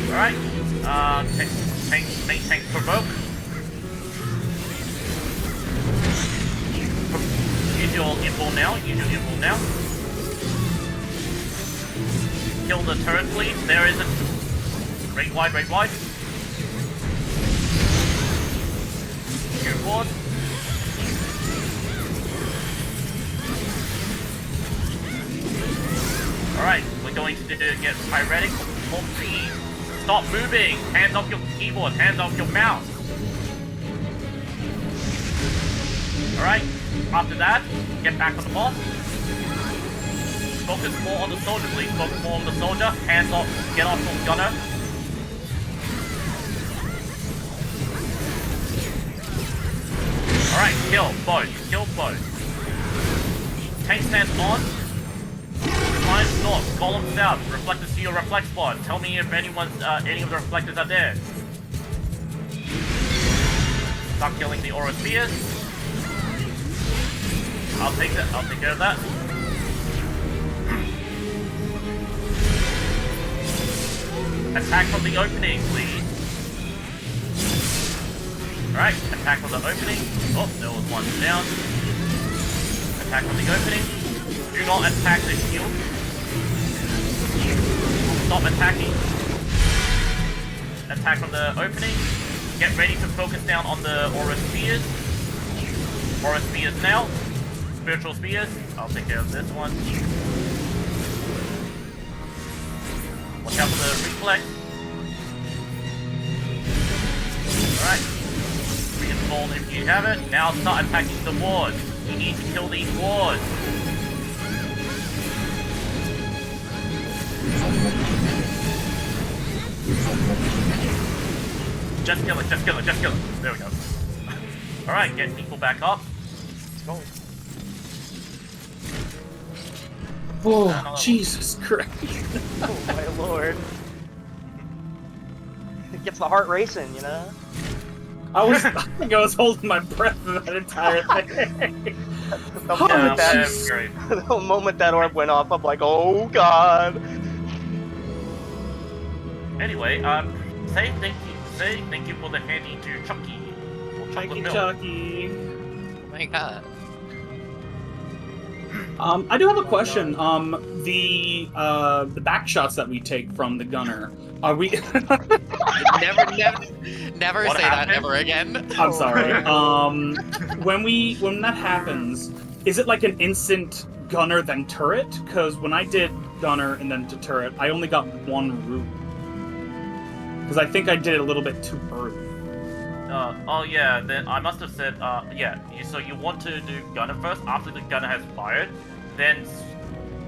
Alright. Tank provoke. Use your invul now, Kill the turret, please. There is a... Rate wide. Gear forward. Alright, we're going to get pyretic for speed. Stop moving! Hands off your keyboard, hands off your mouse. Alright, after that, get back on the boss. Focus more on the soldier, please. Focus more on the soldier. Hands off, get off the gunner. Alright, kill both. Tank stance on. Lines north, column south, reflectors to your reflect spot. Tell me if any of the reflectors are there. Start killing the aura spears. I'll take care of that. Attack from the opening, please. Alright, attack from the opening. Oh, there was one down. Attack from the opening. Do not attack the shield. Stop attacking. Attack from the opening. Get ready to focus down on the aura spears. Aura spears now. Spiritual spears. I'll take care of this one. Watch out for the reflex. Alright. Reinstall if you have it. Now start attacking the wards. You need to kill these wards. Just kill it. There we go. Alright, get people back up. Let's go. Oh, Jesus Christ. Oh my lord. gets the heart racing, you know. I think I was holding my breath for that entire thing. The Oh, moment that, jeez. great. the moment that orb went off, I'm like, oh god. Anyway, say thank you for the handy to Chucky. Or Thank chocolate you, milk. Chucky. Oh my god. I do have a question. The back shots that we take from the gunner, are we? Never What say that happened? ever again. I'm sorry. When that happens, is it like an instant gunner then turret? Because when I did gunner and then to turret, I only got one route. Because I think I did it a little bit too early. Oh yeah, then I must have said, yeah, so you want to do gunner first, after the gunner has fired, then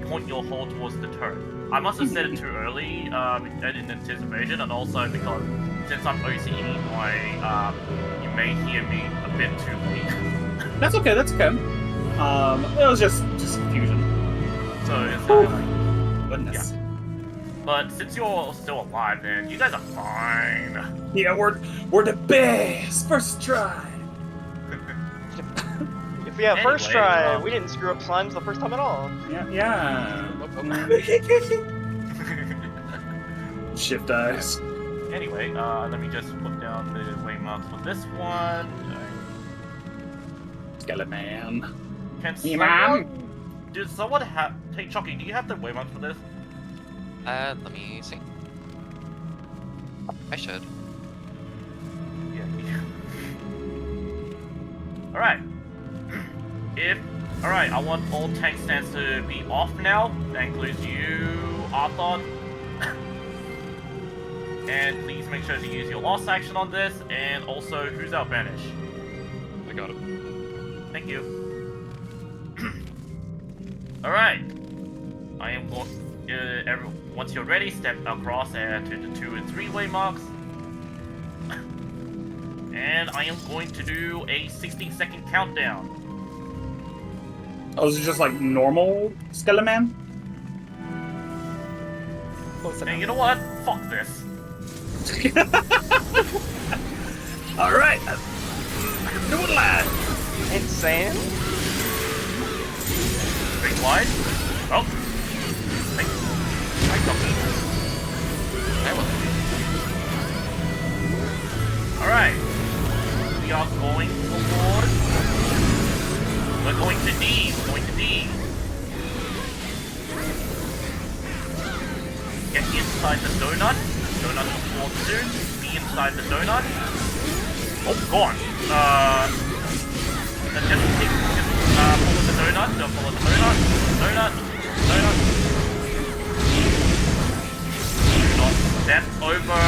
point your hull towards the turret. I must have said it too early, in anticipation, and also because since I'm OCE, you may hear me a bit too late. That's okay. That's okay. It was just confusion. So it's like, Goodness. but since you're still alive, then you guys are fine. Yeah, we're the best. First try. If we have first Anyway, try, we didn't screw up slimes the first time at all. Yeah. Shift eyes. Anyway, let me just put down the waymarks for this one. Skeleton. Can Hey, someone... Does someone have... Hey, Chucky, do you have the waymarks for this? Let me see. I should. Yeah. Alright. Alright, I want all tank stands to be off now. That includes you, Arthur. And please make sure to use your last action on this, and also, who's out Vanish? I got it. Thank you. Alright. I am going... once you're ready, step across to the 2 and 3 way marks. And I am going to do a 16-second countdown. Oh, is it just like normal Skeleton? And you know what? Fuck this. Alright. Do it, lad. Insane. Big wide. Oh. Thanks. I got me. I will. Alright. We are going forward. We're going to D. We're going to D. Get inside the donut. The donut will spawn soon. Be inside the donut. Oh, gone. Then just follow the donut. Don't follow the donut. Donut. Donut. Do not step over.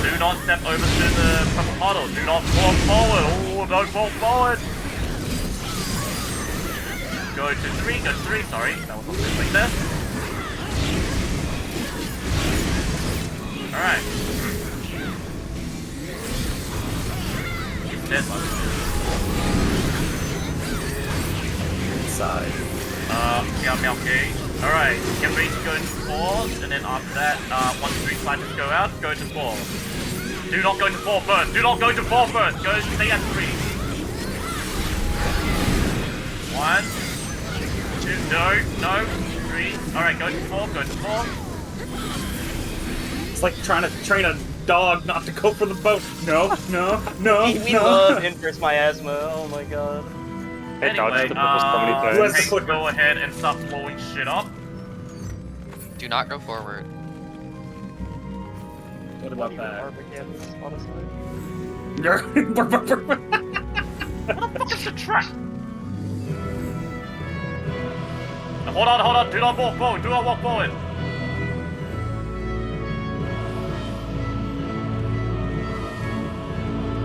Do not step over to the purple puddle. Do not fall forward. Oh, don't fall forward. Go to 3. Go to 3. Sorry, that was not like that. Alright. He's dead, Inside. Meow okay. Alright, get ready to go into 4, and then after that, 1, 2, 3 fighters go out, go to 4. Do not go to 4 first! Do not go to 4 first! Go stay at 3. 1, 2, no, 3. Alright, go to 4, go to 4. It's like trying to train a dog not to go for the boat. No. We love Inverse Miasma. Oh my god. I dodged the bubble so many Who has times. the Hank, go ahead and start blowing shit up. Do not go forward. What about Not even that? Armageddon's, honestly. What the fuck is the trap? Hold on, do not walk forward,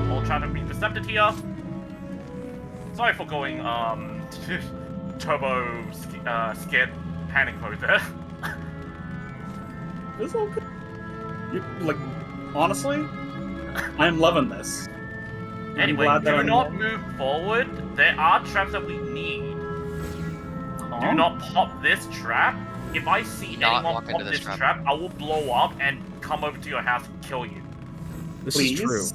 All traffic being intercepted here. Sorry for going, turbo, scared panic mode there. It's all good. Like, honestly, I'm loving this. I'm Anyway, glad that do I'm not loving- move forward. There are traps that we need. Huh? Do not pop this trap. If I see Not anyone walk pop into this this trap, I will blow up and come over to your house and kill you. This Please. is true.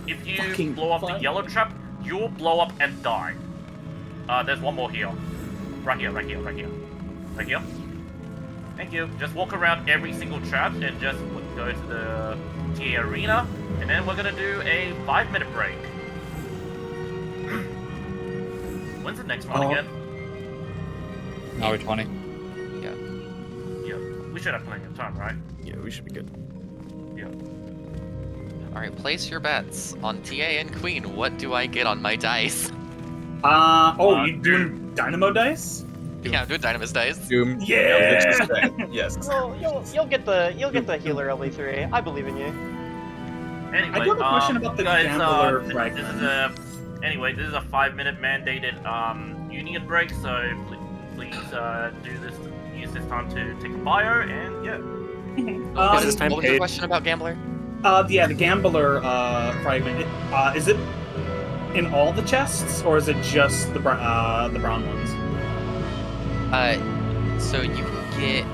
If you Fucking blow up the fuck. yellow trap, you'll blow up and die. There's one more here. Right here. Right here. Thank you. Just walk around every single trap and just go to the TA arena, and then we're gonna do a 5-minute break. When's the next one again? Hour 20. Yeah, we should have plenty of time, right? Yeah, we should be good. All right, place your bets on TA and Queen. What do I get on my dice? You doing dynamo dice? Yeah, I'm doing Dynamis dice. Doom. Yeah. Yes. Well, you'll get the healer LE3. I believe in you. Anyway, I do have a question about the guys, gambler this is fragment. this is a 5-minute mandated union break, so please use this time to take a bio, and yeah. Is this time What was your paid? question about Gambler? Yeah, the gambler fragment. Is it in all the chests, or is it just the brown ones? So you can get.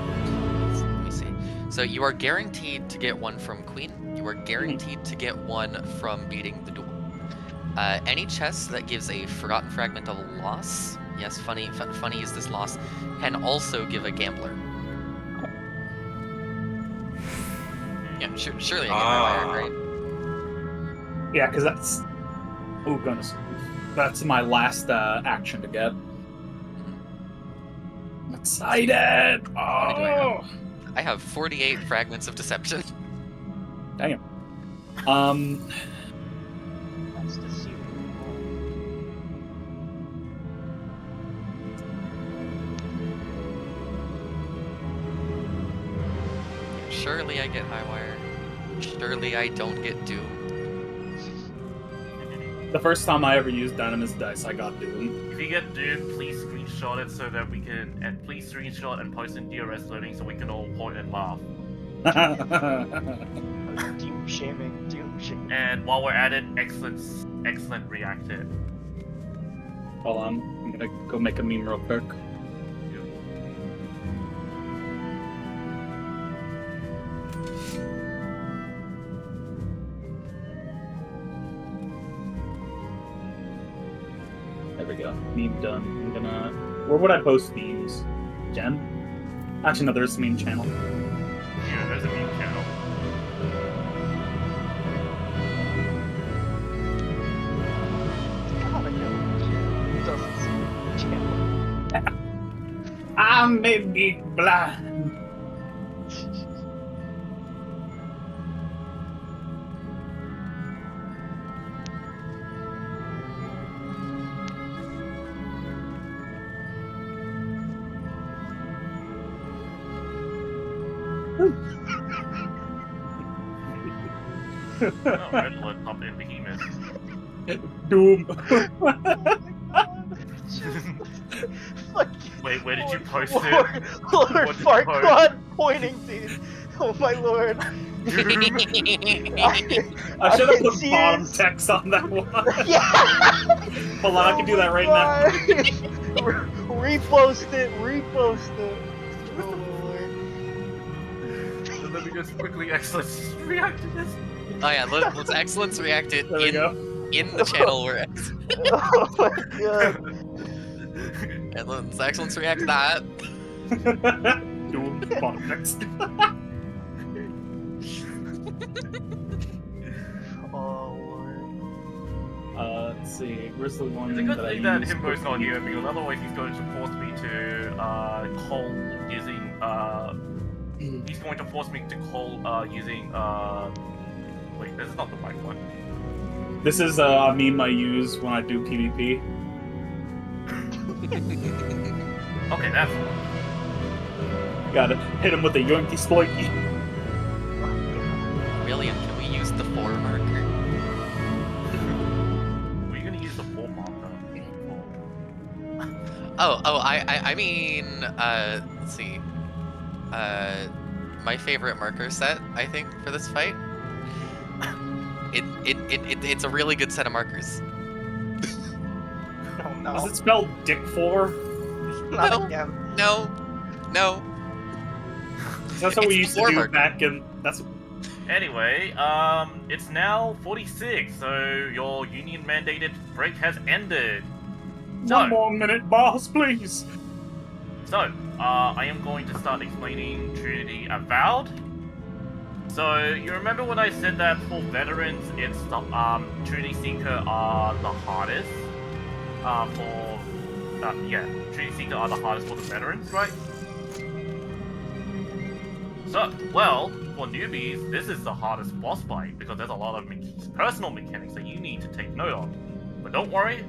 Let me see. So you are guaranteed to get one from Queen. You are guaranteed to get one from beating the duel. Any chest that gives a forgotten fragment of loss. Yes, funny is this loss, can also give a gambler. Yeah, surely I get my wire, right? Yeah, because that's. Oh goodness, that's my last action to get. I'm excited. Oh, I have 48 fragments of deception. damn. That's deceiving. Surely I get high wire. Surely I don't get Doom. The first time I ever used Dynamis dice, I got Doom. If you get Doom, please screenshot it so that we can, and please screenshot and post in DRS loading so we can all point and laugh. Doom shaming. And while we're at it, excellent reacted. Hold on, I'm gonna go make a meme real quick. There we go. Meme done. I'm gonna. Where would I post memes? Jen? Actually, no. There's a meme channel. Yeah, there's a meme channel. God, I know. Doesn't see channel. I may be blind. Oh, red blood up in behemoth. Doom. Wait, where did you post Lord, it? Lord What did you Farquaad pointing, dude. Oh my lord. I should have put See bottom this? text on that one. Yeah! Hold on, I can do that right now. Repost it. Oh lord. So let me just quickly excellent react to this. Oh yeah, let's excellence react it There we go. in the channel where Oh my god. and let's excellence react that. Doom. Bottom text. Oh lord. Let's see. Where's the one It's a good that I thing that used Himbo's for not here because otherwise he's going to force me to call using he's going to force me to call using wait, this is not the right one. This is a meme I use when I do PvP. Okay, that's the one. Gotta hit him with a yoinky sploinky. William, can we use the 4 marker? Were you gonna use the 4 marker? I mean, let's see. My favorite marker set, I think, for this fight. It's a really good set of markers. Oh no. Is it spelled Dick Floor? Not No. again. No. That's what we It's used to floor do marker. back in. That's Anyway, it's now 46, so your union-mandated break has ended. So, One more minute, boss, please. So, I am going to start explaining Trinity Avowed. So, you remember when I said that for veterans, it's the, Trinity Seeker are the hardest? Trinity Seeker are the hardest for the veterans, right? So, well, for newbies, this is the hardest boss fight, because there's a lot of personal mechanics that you need to take note of. But don't worry,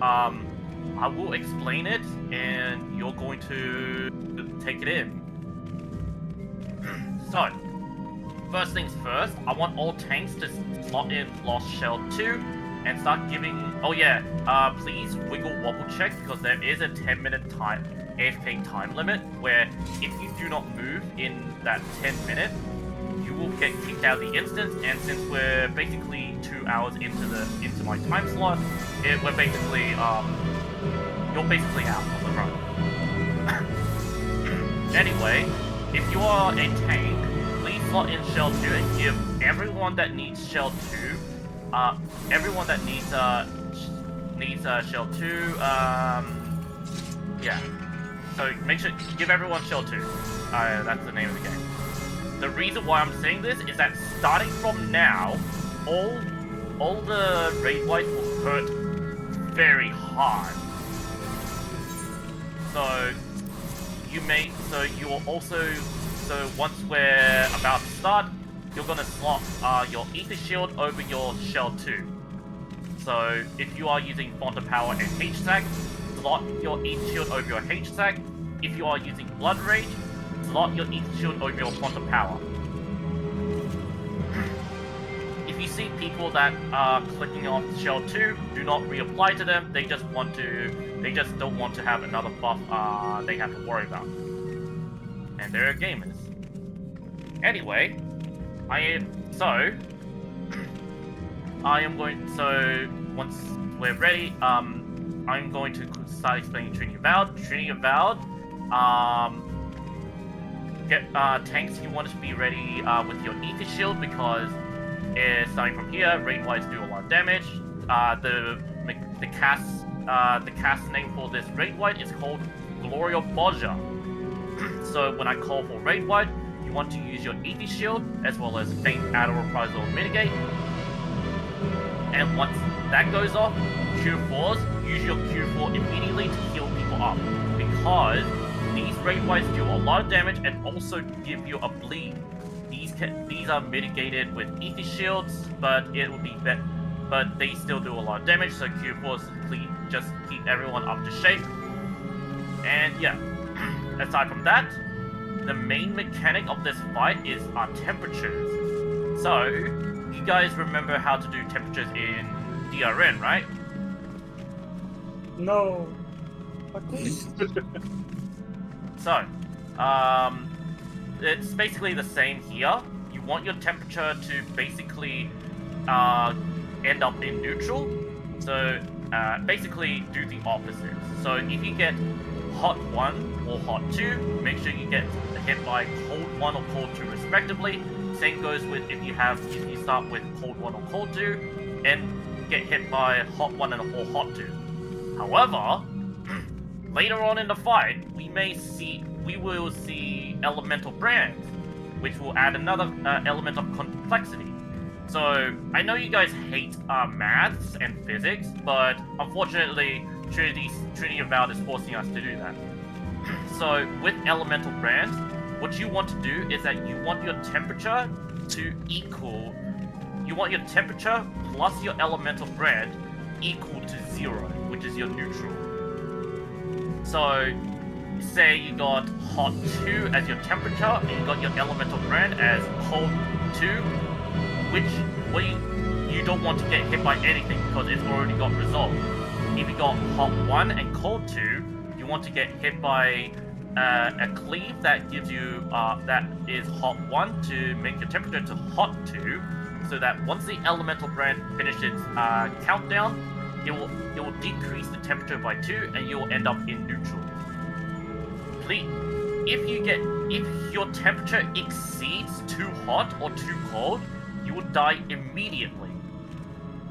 I will explain it, and you're going to take it in. So, first things first, I want all tanks to slot in Lost Shell 2 and start giving... Oh yeah, please wiggle wobble check, because there is a 10-minute AFK time limit, where if you do not move in that 10 minutes, you will get kicked out of the instance, and since we're basically 2 hours into my time slot, we're basically, you're basically out of the run. Anyway, if you are a tank, please slot in Shell 2 and give everyone that needs Shell 2, everyone that needs Shell 2, yeah. So make sure, give everyone Shell 2. That's the name of the game. The reason why I'm saying this is that starting from now, all the raid wights will hurt very hard. So once we're about to start, you're gonna slot your Ether Shield over your Shell 2. So if you are using Font of Power and H-Sack, slot your Ether Shield over your H-Sack. If you are using Blood Rage, slot your Ether Shield over your Font of Power. If you see people that are clicking off Shell 2, do not reapply to them. They just don't want to have another buff they have to worry about. And they're gamers. Anyway, once we're ready, I'm going to start explaining Trinity Avowed. Trinity Avowed, get tanks, you want to be ready with your Ether Shield, because starting from here, raid-wise do a lot of damage. The cast name for this raid-wide is called Gloria Boja. So when I call for raid-wide, you want to use your Ether Shield, as well as Faint, Add, Reprisal, Mitigate. And once that goes off, Q4s, use your Q4 immediately to heal people up, because these raid wights do a lot of damage and also give you a bleed. These are mitigated with Ether Shields, but but they still do a lot of damage, so Q4s just keep everyone up to shape. And yeah, aside from that, the main mechanic of this fight is our temperatures. So, you guys remember how to do temperatures in DRN, right? No. So, it's basically the same here. You want your temperature to basically end up in neutral. So, basically do the opposite. So, if you get hot 1 or hot 2, make sure you get hit by cold 1 or cold 2 respectively. Same goes with if you start with cold 1 or cold 2 and get hit by hot 1 or hot 2. However, later on in the fight, we will see elemental brands, which will add another element of complexity. So, I know you guys hate maths and physics, but unfortunately, Trinity Avowed is forcing us to do that. So, with elemental brands, what you want to do is that you want your temperature to equal... You want your temperature plus your elemental brand equal to 0, which is your neutral. So, say you got hot 2 as your temperature, and you got your elemental brand as cold 2, which you don't want to get hit by anything because it's already got resolved. If you got hot 1 and cold 2, you want to get hit by a cleave that gives you that is hot 1 to make your temperature to hot 2, so that once the elemental brand finishes its countdown, it will decrease the temperature by 2 and you will end up in neutral. if your temperature exceeds too hot or too cold, you will die immediately.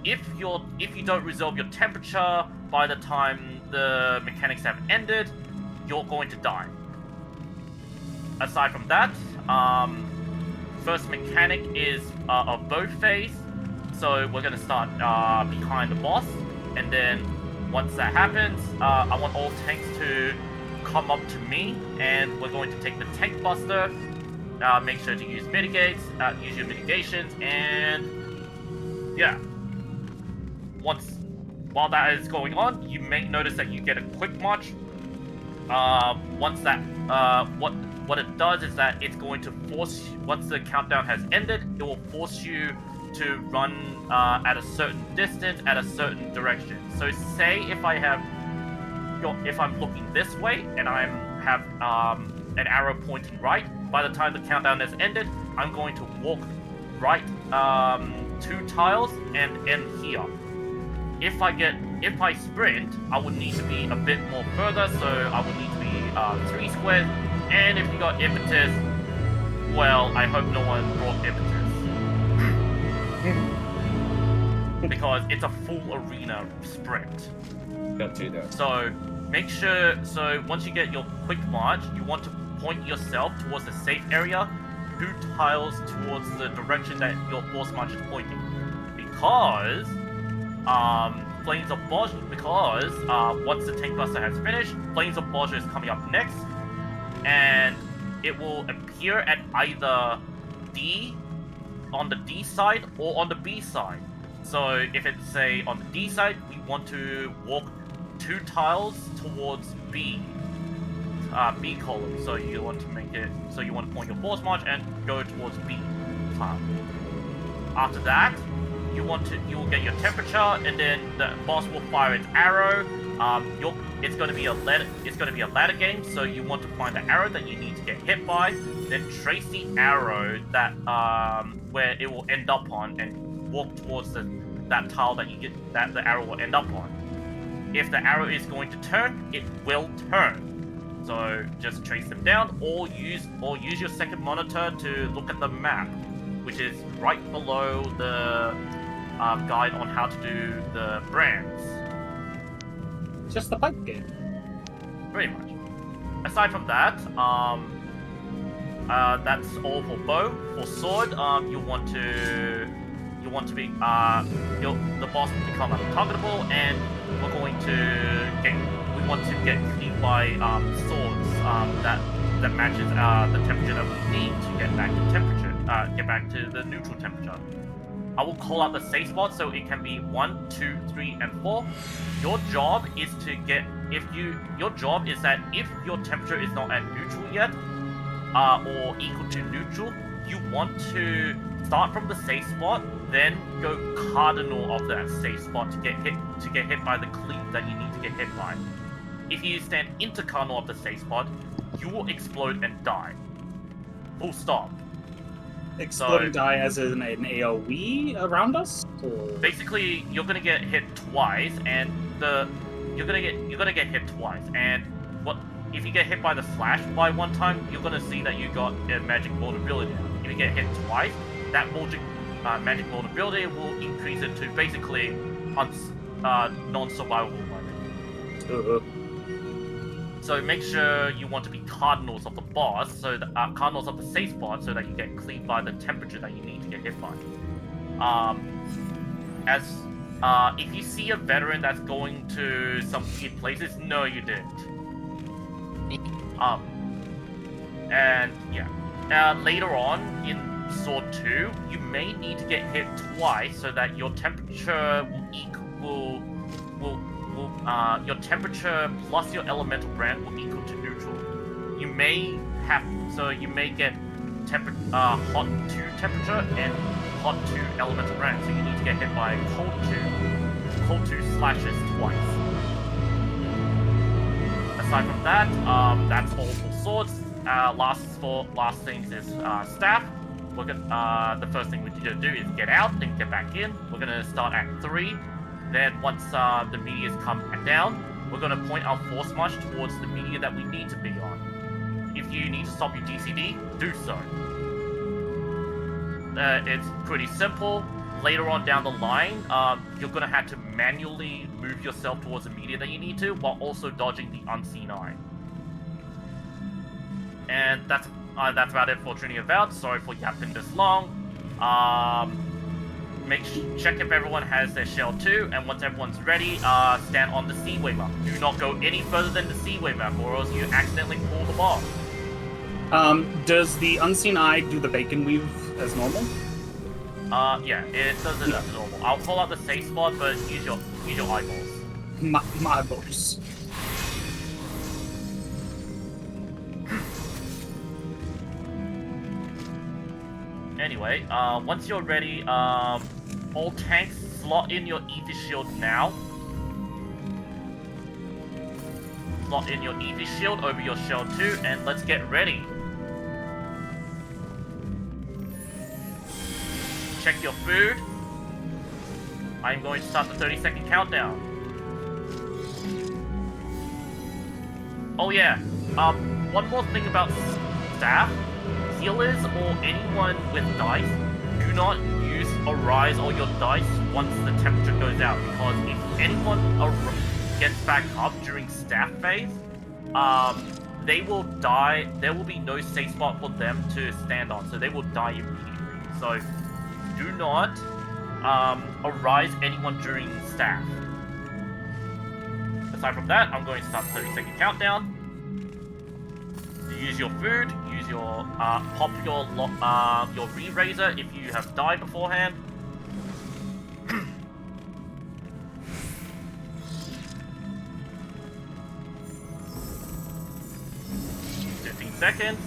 If you don't resolve your temperature by the time the mechanics have ended, you're going to die. Aside from that, first mechanic is a bow phase, so we're gonna start behind the boss, and then once that happens, I want all tanks to come up to me, and we're going to take the tank buster. Make sure to use mitigates, use your mitigations, and yeah. While that is going on, you may notice that you get a quick march. Once that, what it does is that it's going to force you, once the countdown has ended, it will force you to run at a certain distance, at a certain direction. So say if I'm looking this way and I have an arrow pointing right, by the time the countdown has ended, I'm going to walk right 2 tiles and end here. If I sprint, I would need to be a bit more further, so I would need to be 3 squares. And if you got impetus, well, I hope no one brought impetus. Because it's a full arena sprint. Got to that. So make sure, so once you get your quick march, you want to point yourself towards the safe area, 2 tiles towards the direction that your force march is pointing. Because Flames of Bozja, because once the tank buster has finished, Flames of Bozja is coming up next, and it will appear at either D, on the D side, or on the B side. So if it's, say, on the D side, we want to walk 2 tiles towards B column. So you want to make it, so you want to point your force march and go towards B tile. After that, you will get your temperature, and then the boss will fire its arrow. It's going to be a ladder game, so you want to find the arrow that you need to get hit by, then trace the arrow that where it will end up on, and walk towards that tile that the arrow will end up on. If the arrow is going to turn, it will turn. So just trace them down, or use your second monitor to look at the map, which is right below the guide on how to do the brands. Just the pipe game. Pretty much. Aside from that, that's all for bow. For sword, you want to be the boss will become untargetable, and we want to get clean by swords that matches the temperature that we need to get back to the neutral temperature. I will call out the safe spot, so it can be 1, 2, 3, and 4. Your job is that if your temperature is not at neutral yet, or equal to neutral, you want to start from the safe spot, then go cardinal of that safe spot to get hit by the cleave that you need to get hit by. If you stand intercardinal of the safe spot, you will explode and die. Full stop. Explode and die as in an AoE around us? Or? Basically, you're gonna get hit twice, and you're gonna get hit twice. And if you get hit by the slash by one time, you're gonna see that you got a magic vulnerability. If you get hit twice, that magic vulnerability will increase it to basically non-survivable moment. So make sure you want to be cardinals of the boss, so that cardinals of the safe spot, so that you get cleaned by the temperature that you need to get hit by. If you see a veteran that's going to some weird places, no, you didn't. And yeah, later on in Sword 2, you may need to get hit twice so that your temperature your temperature plus your elemental brand will equal to neutral. You may get hot 2 temperature and hot 2 elemental brand, so you need to get hit by cold 2 slashes twice. Aside from that, that's all for swords. Last things is staff. We're gonna the first thing we need to do is get out, then get back in. We're gonna start at 3. Then once the meteors come down, we're going to point our force march towards the meteor that we need to be on. If if you need to stop your DCD, do so. It's pretty simple. Later on down the line, you're going to have to manually move yourself towards the media that you need to, while also dodging the unseen eye. And that's about it for Trinity Avowed. Sorry for yapping this long. Check if everyone has their shell too, and once everyone's ready, stand on the Seaway map. Do not go any further than the Seaway map, or else you accidentally pull the boss. Does the Unseen Eye do the bacon weave as normal? Yeah, it does it as normal. I'll pull out the safe spot, but use your eyeballs. My eyeballs. Anyway, once you're ready, all tanks, slot in your Ether Shield now. Slot in your Ether Shield over your Shell 2, and let's get ready. Check your food. I'm going to start the 30-second countdown. Oh yeah, one more thing about staff. Healers or anyone with dice, do not use Arise or your dice once the temperature goes out, because if anyone gets back up during staff phase, they will die. There will be no safe spot for them to stand on, so they will die immediately. So do not Arise anyone during staff. Aside from that, I'm going to start the 30-second countdown. Use your food, use your pop your re-raiser if you have died beforehand. 15 seconds.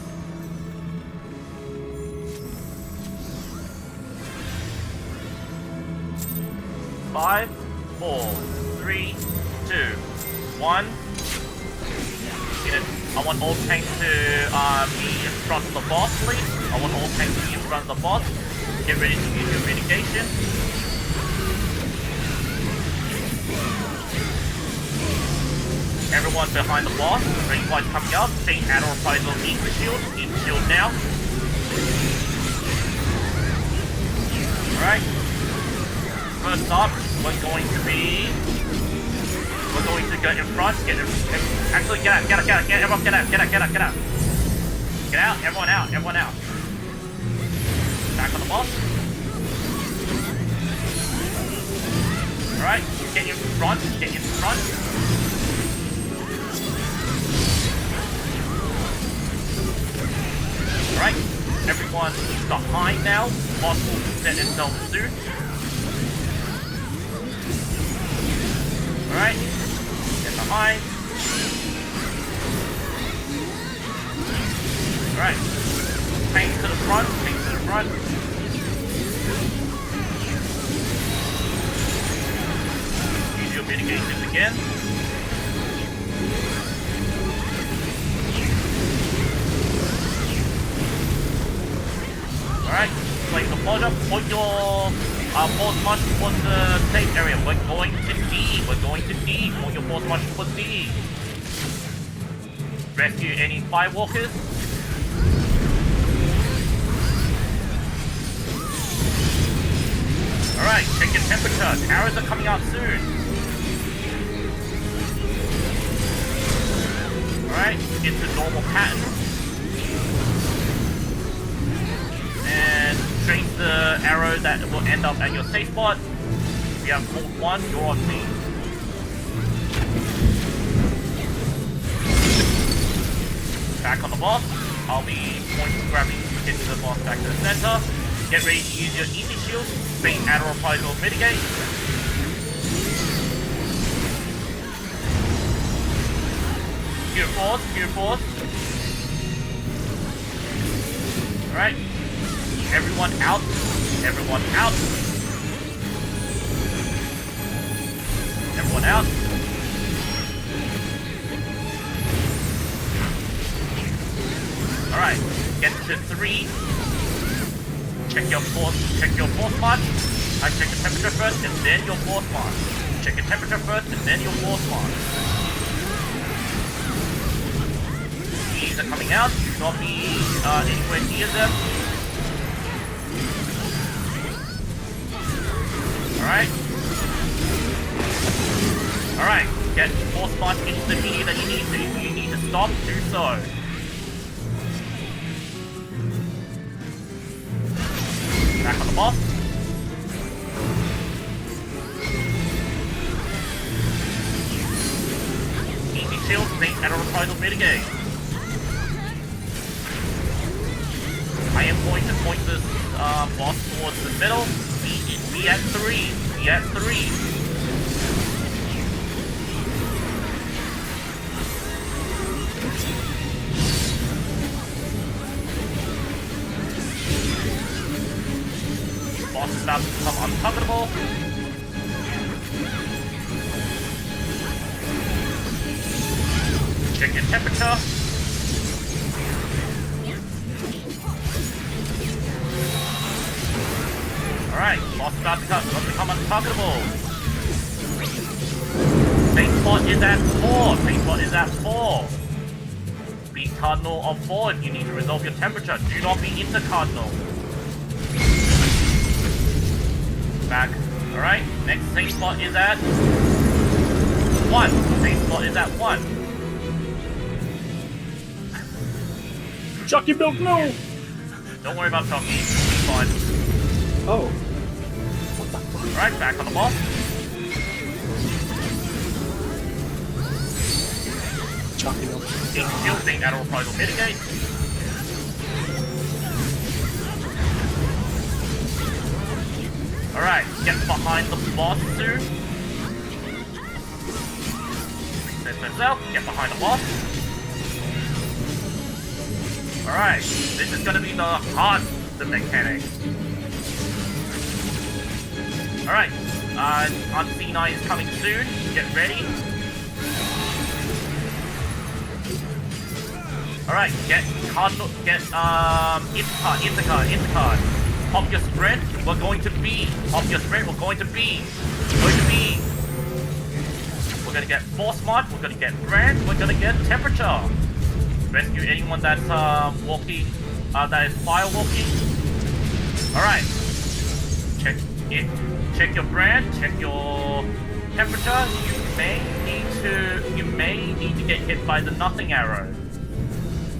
5, 4, 3, 2, 1. I want all tanks to be in front of the boss, please. I want all tanks to be in front of the boss. Get ready to use your mitigation. Everyone behind the boss. Green light coming up. Faint add or apply the Ether Shield. Ether Shield now. Alright. First up, we're going to go in front, actually get out, everyone get out. Get out, everyone out. Back on the boss. Alright, get in front. Alright, everyone behind now. Boss will set itself soon. Alright, get behind. Alright, tank to the front. Use your mitigations again. Alright, place the pod up, put your force march towards the safe area. We're going to D. Put your force march towards D. Rescue any firewalkers. Alright, check your temperature. Arrows are coming out soon. Alright, it's a normal pattern. And trace the arrow that will end up at your safe spot. We have hold 1, you're on me. Back on the boss. I'll be grabbing getting the boss back to the center. Get ready to use your Ether Shield. Faint add or apply will mitigate. Pure force. Alright. Everyone out. Everyone out. Alright, get to 3. Check your force march. I check the temperature first and then your force march. Check your temperature first and then your force march. enemies are coming out. Do not be anywhere near them. Alright. Alright, get force march into the media that you need to. If you need to stop, do so. Back on the boss. Easy shield, think and a reprisal mitigate. I am going to point this boss towards the middle. Be at 3. Be at 3. Boss is about to become untargetable. Check your temperature. Alright, boss is about to become untargetable. Safe spot is at 4. Safe spot is at 4. Be cardinal of 4 if you need to resolve your temperature. Do not be intercardinal. Back. Alright, next safe spot is at 1. Safe spot is at 1. Chucky built no! Don't worry about Chucky. He's fine. Oh. Alright, back on the boss. Chucky built. Shield thing, add a reprisal mitigate. Alright, get behind the boss soon. Reset myself, get behind the boss. Alright, this is gonna be the hard the mechanic. Alright, Unseen Eye is coming soon. Get ready. Alright, get intercard. Pop your sprint, we're going to be. Pop your sprint, we're going to be. We're gonna get force march, we're gonna get brand, we're gonna get temperature. Rescue anyone that's walking, that is firewalking. Alright. Check your brand, check your temperature. You may need to get hit by the nothing arrow.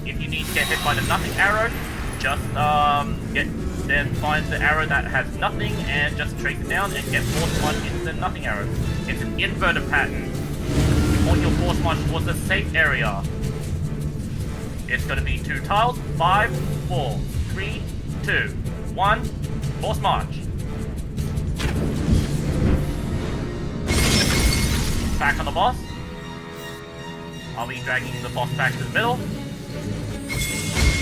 If you need to get hit by the nothing arrow, just then find the arrow that has nothing and just trace it down and get force march into the nothing arrow. It's an inverted pattern. Point your force march towards the safe area. It's going to be 2 tiles. 5, 4, 3, 2, 1. Force march. Back on the boss. Are we dragging the boss back to the middle?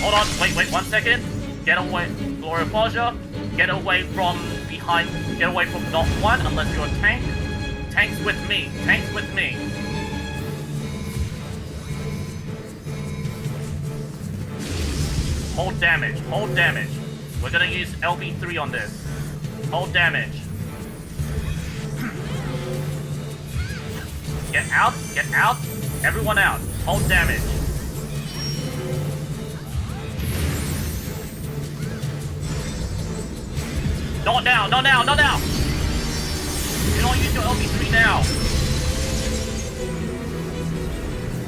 Hold on, wait 1 second. Get away, Gloria Forger. Get away from behind, get away from not 1 unless you're a tank. Tanks with me, tanks with me. Hold damage, hold damage. We're gonna use LB3 on this. Hold damage. Get out, everyone out. Hold damage. Not now, not now, not now! Do not use your LB3 now.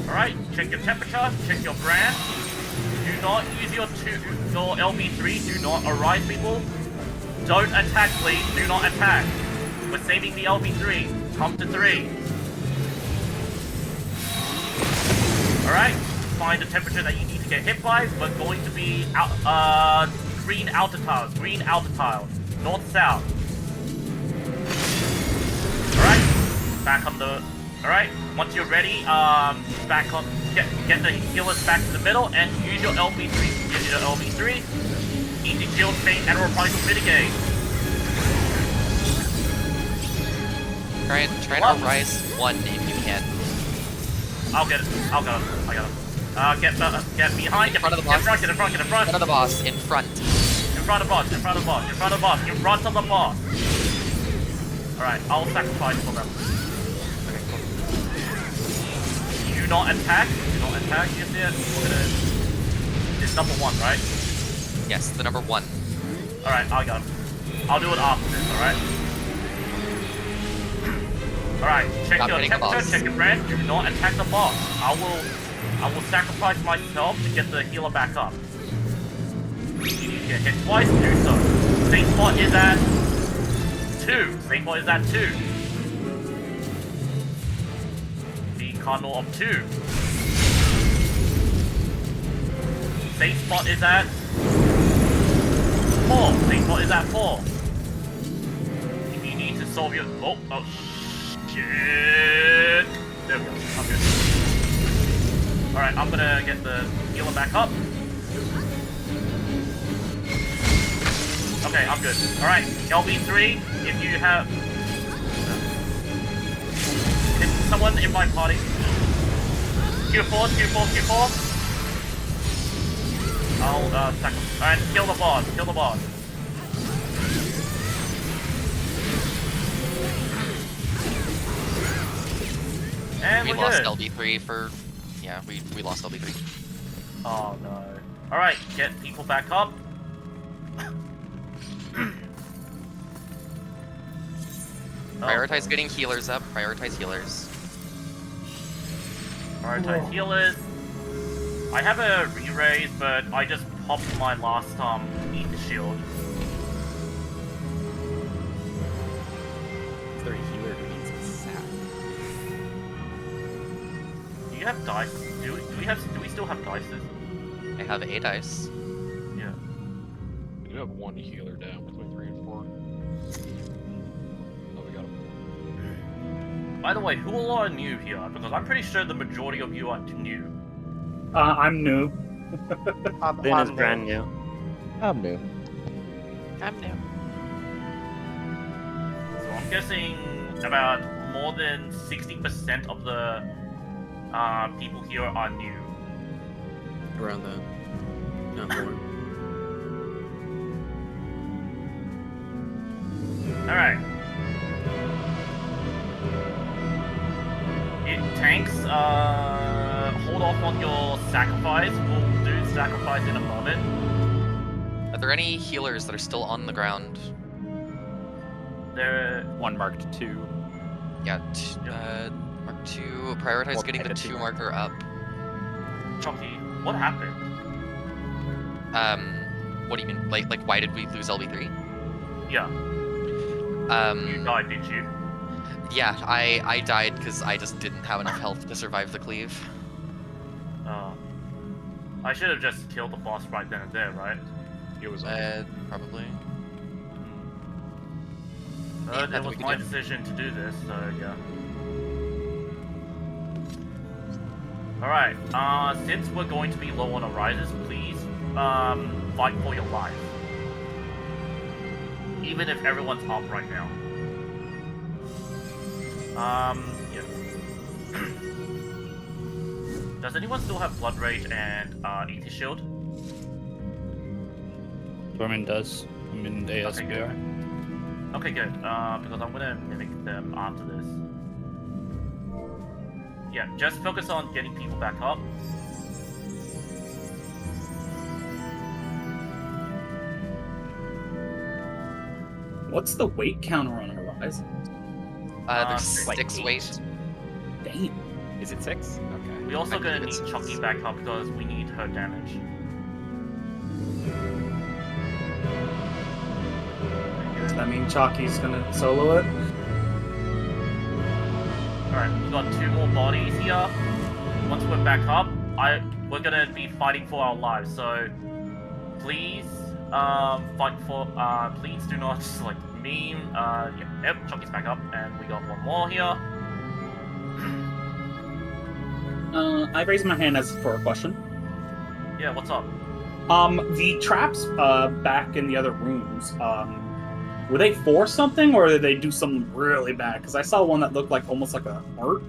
Alright, check your temperature, check your brand. Do not use your LB3, do not arise people. Don't attack please, do not attack. We're saving the LB3. Come to 3. Alright, find the temperature that you need to get hit by. We're going to be green outer tiles, north south. Alright, back on the. Alright, once you're ready, back on. Get the healers back to the middle and use your LB3. Use your LB3. Easy shield thing and reprisal mitigate. Try and rise 1 if you can. I'll get it. I got it. Get behind. In front of the boss. Get in front. In front of the boss. In front. In front of the boss. Alright, I'll sacrifice for them. Okay, cool. Do not attack. attack, you see it? It's number 1, right? Yes, the number 1. Alright, I got him. I'll do it after this, alright? Alright, check Not your hitting the temperature, boss. check your brand, do not attack the boss. I will sacrifice myself to get the healer back up. If you need to get hit twice, do so. Safe spot is at 2. Safe spot is at 2. The cardinal of 2. Safe spot is at 4. Safe spot is at 4. If you need to solve your... Oh, shit. There we go. I'm good. Alright, I'm gonna get the healer back up. Okay, I'm good. Alright, LB3, if you have... Is someone in my party? Q4, Q4, Q4. I'll, sacrifice. Alright, kill the boss, kill the boss. And We we're lost good. LB3 for... Yeah, we lost LB3. Oh no. Alright, get people back up. Prioritize getting healers up. Prioritize healers. Prioritize healers. I have a re-raise, but I just popped my last ether shield. Is there a healer who needs a sap? Do you have dice? Do we still have dices? I have 8 dice. Yeah. We do have one healer down between 3 and 4. Oh, we got him. By the way, who all are new here? Because I'm pretty sure the majority of you are new. I'm new. Lynn is brand new. I'm new. I'm new. So I'm guessing about more than 60% of the people here are new. Around that. Not more. Alright. Tanks, hold off on your sacrifice. We'll do sacrifice in a moment. Are there any healers that are still on the ground? There... One marked 2. Yeah, mark 2. Prioritize Or getting the pick a 2 2 marker up. Chucky, what happened? What do you mean? Like why did we lose LB3? Yeah, you died, did you? Yeah, I died because I just didn't have enough health to survive the cleave. I should have just killed the boss right then and there, right? It was Probably. It nothing was we could my do. decision to do this, so yeah. Alright, since we're going to be low on arises, please fight for your life. Even if everyone's up right now. Yeah. Does anyone still have Blood Rage and Ether Shield? Dorman does. I'm in ASBR. Okay, good. Okay, good. Because I'm gonna mimic them after this. Yeah, just focus on getting people back up. What's the weight counter on Horizon? There's like 6 8. weight. Damn. Is it 6? Okay. We also I gonna believe need it's- Chucky back up because we need her damage. Does that mean Chalky's gonna solo it? Alright, we got 2 more bodies here. Once we're back up, we're gonna be fighting for our lives, so please fight for please do not select meme. Yep, Chucky's back up, and we got one more here. I raised my hand for a question. Yeah, what's up? The traps back in the other rooms, were they for something or did they do something really bad? Because I saw one that looked like almost like a heart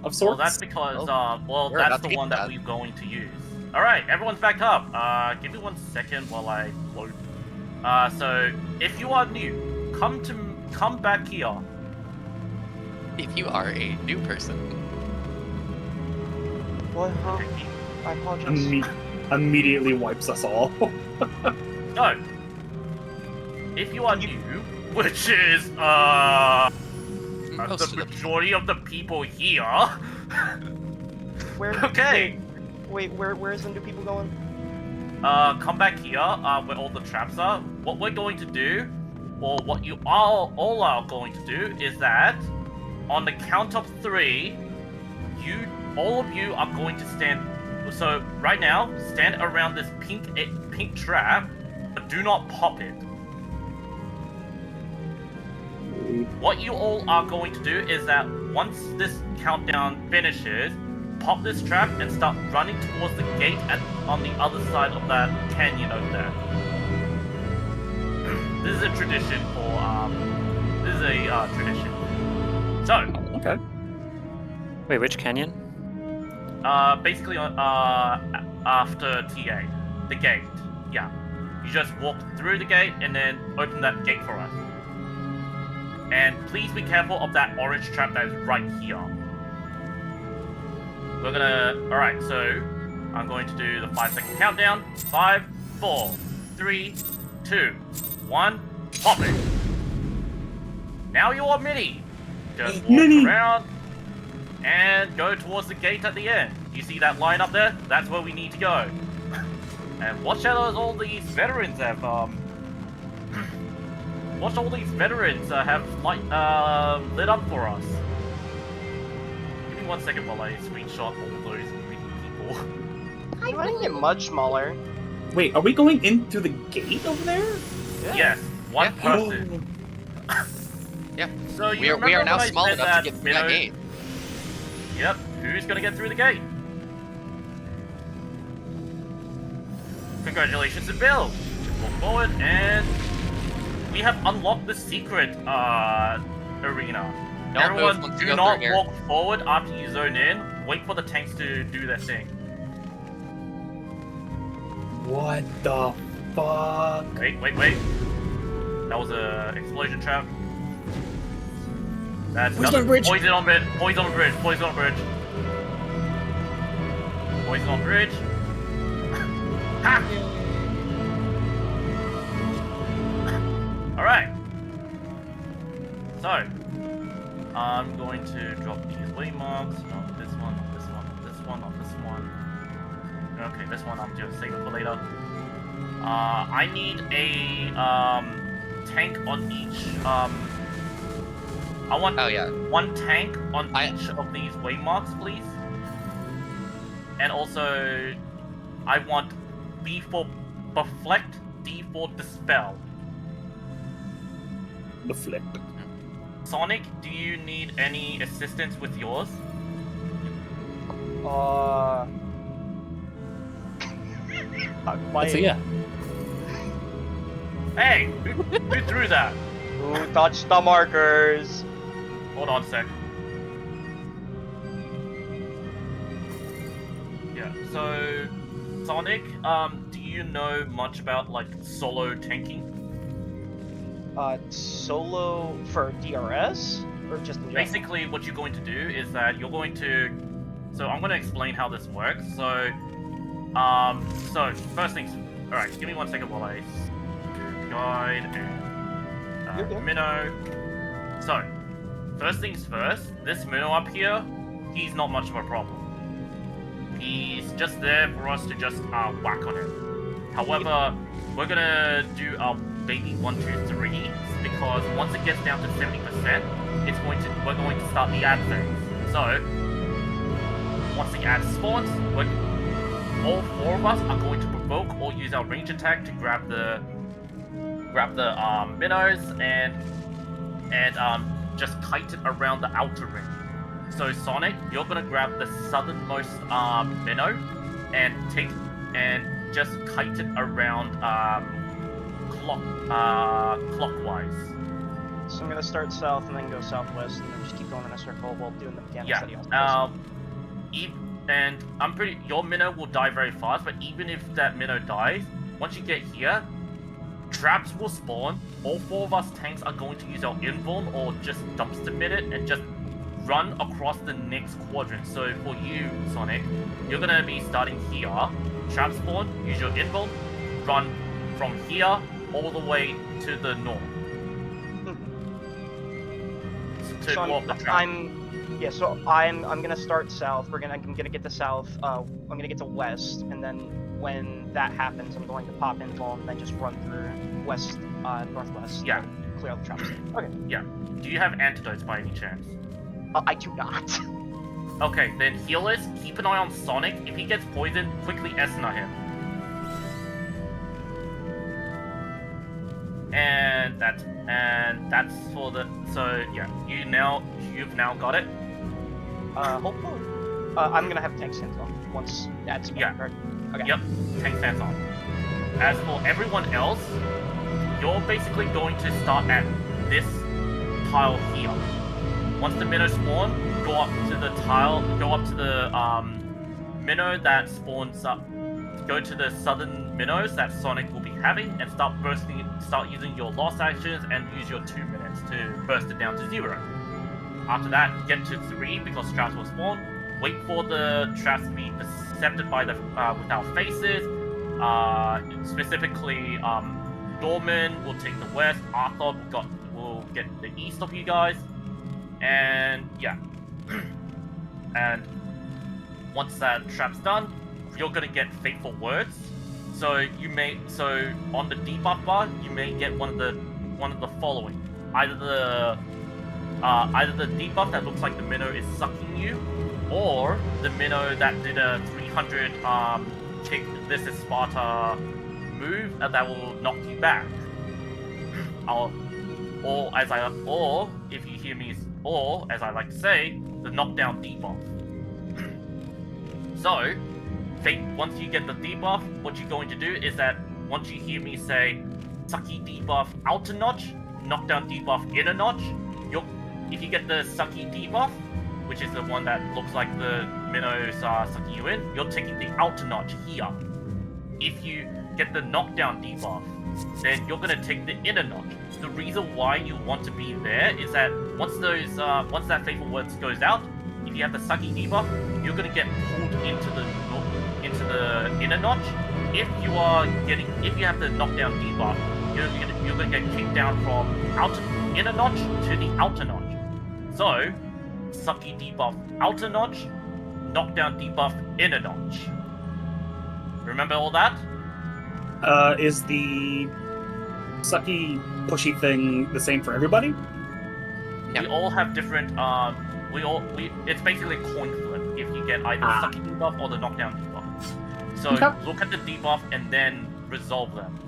of sorts. Well, that's because we're that's about to the get one to that that. we're going to use. Alright, everyone's back up. Give me 1 second while I load. So if you are new, come back here. If you are a new person. What? Huh? I apologize. Immediately wipes us all. So, if you are new, which is Most the of them. majority of the people here. Where? Okay. Wait, where is the new people going? Come back here, where all the traps are. What we're going to do, or what you all are going to do, is that on the count of 3, all of you are going to stand. So right now, stand around this pink trap, but do not pop it. What you all are going to do is that once this countdown finishes, pop this trap and start running towards the gate on the other side of that canyon over there. This is a tradition tradition. So, Okay. Wait, which canyon? basically, after TA, the gate. Yeah, you just walk through the gate and then open that gate for us. And please be careful of that orange trap that is right here. We're gonna. Alright, so I'm going to do the 5-second countdown. 5, 4, 3, 2, 1, pop it. Now you are Mini. Just walk Mini. around and go towards the gate at the end. You see that line up there? That's where we need to go. And watch out, all these veterans have watch all these veterans have lit up for us. Give me 1 second while I screenshot all those people. I didn't get much smaller. Wait, are we going in through the gate over there? Yes, one Yeah. person. Yeah. So you We are remember now when I small said enough to that get through that minnow- gate. Yep, who's gonna get through the gate? Congratulations to Bill. Just walk forward and we have unlocked the secret arena. Don't Everyone, move once do you go not through here. walk forward after you zone in. Wait for the tanks to do their thing. What the fuck? Wait. That was a explosion trap. That's Poison on bridge. Poison on bridge. Poison on bridge. Poison on bridge. Poison on bridge. Ha! Alright. So, I'm going to drop these waymarks. Not this one, not this one, not this one, not this one. Okay, this one I'm just saving for later. I need a tank on each. I want Oh yeah. one tank on each of these waymarks, please. And also, I want B for Deflect, D for Dispel. Deflect. Sonic, do you need any assistance with yours? That's a yeah. Hey, who threw that? Who touched the markers? Hold on a sec. Yeah, so Sonic, do you know much about like solo tanking? Solo for DRS or just in general? Basically, what you're going to do is that you're going to. So I'm going to explain how this works. So first things. All right, give me 1 second while I do the guide You're and good. minnow. So first things first. This minnow up here, he's not much of a problem. He's just there for us to just whack on him. However, we're gonna do our baby 1, 2, 3 because once it gets down to 70%, we're going to start the ad phase. So once the ad spawns, all 4 of us are going to provoke or use our range attack to grab the minnows and just kite it around the outer ring. So Sonic, you're gonna grab the southernmost minnow and just kite it around clockwise. So I'm gonna start south and then go southwest and then just keep going in a circle while doing the mechanics Yeah. that he also does. And your minnow will die very fast, but even if that minnow dies, once you get here, traps will spawn. All 4 of us tanks are going to use our invuln or just dumpster mid it and just run across the next quadrant. So for you, Sonic, you're gonna be starting here, trap spawn, use your invul, run from here all the way to the north. To So go off the trap. So I'm gonna start south. I'm gonna get to south. I'm gonna get to west, and then when that happens, I'm going to pop invul and then just run through west, northwest. Yeah. To clear out the traps. Okay. Yeah. Do you have antidotes by any chance? I do not. Okay, then healers, keep an eye on Sonic. If he gets poisoned, quickly Esna him. And that's for the. So yeah, you've now got it. Hopefully. I'm gonna have tank stance on once that's Yeah. right? Okay. Yep, tank stance on. As for everyone else, you're basically going to start at this tile here. Once the minnow spawn, go up to the minnow that spawns up. Go to the southern minnows that Sonic will be having and start using your lost actions and use your 2 minutes to burst it down to 0. After that, get to 3 because traps will spawn. Wait for the traps to be percepted by the with our faces. Specifically, Dorman will take the west. Arthur will get the east of you guys. And yeah. And once that trap's done, you're gonna get fateful words. So on the debuff bar, you may get one of the following. Either the debuff that looks like the minnow is sucking you, or the minnow that did a 300 kick this is Sparta move that will knock you back. Or if you hear me, or as I like to say, the knockdown debuff. So, once you get the debuff, what you're going to do is that once you hear me say sucky debuff outer notch, knockdown debuff inner notch, if you get the sucky debuff, which is the one that looks like the minnows are sucking you in, you're taking the outer notch here. If you get the knockdown debuff, then you're gonna take the inner notch. The reason why you want to be there is that once that fateful words goes out, if you have the sucky debuff, you're gonna get pulled into the inner notch. If you have the knockdown debuff, you're gonna get kicked down from inner notch to the outer notch. So, sucky debuff outer notch, knockdown debuff inner notch. Remember all that? Is the sucky pushy thing the same for everybody? No. We all have different. It's basically a coin flip. If you get either the sucky debuff or the knockdown debuff. So Okay. look at the debuff and then resolve them.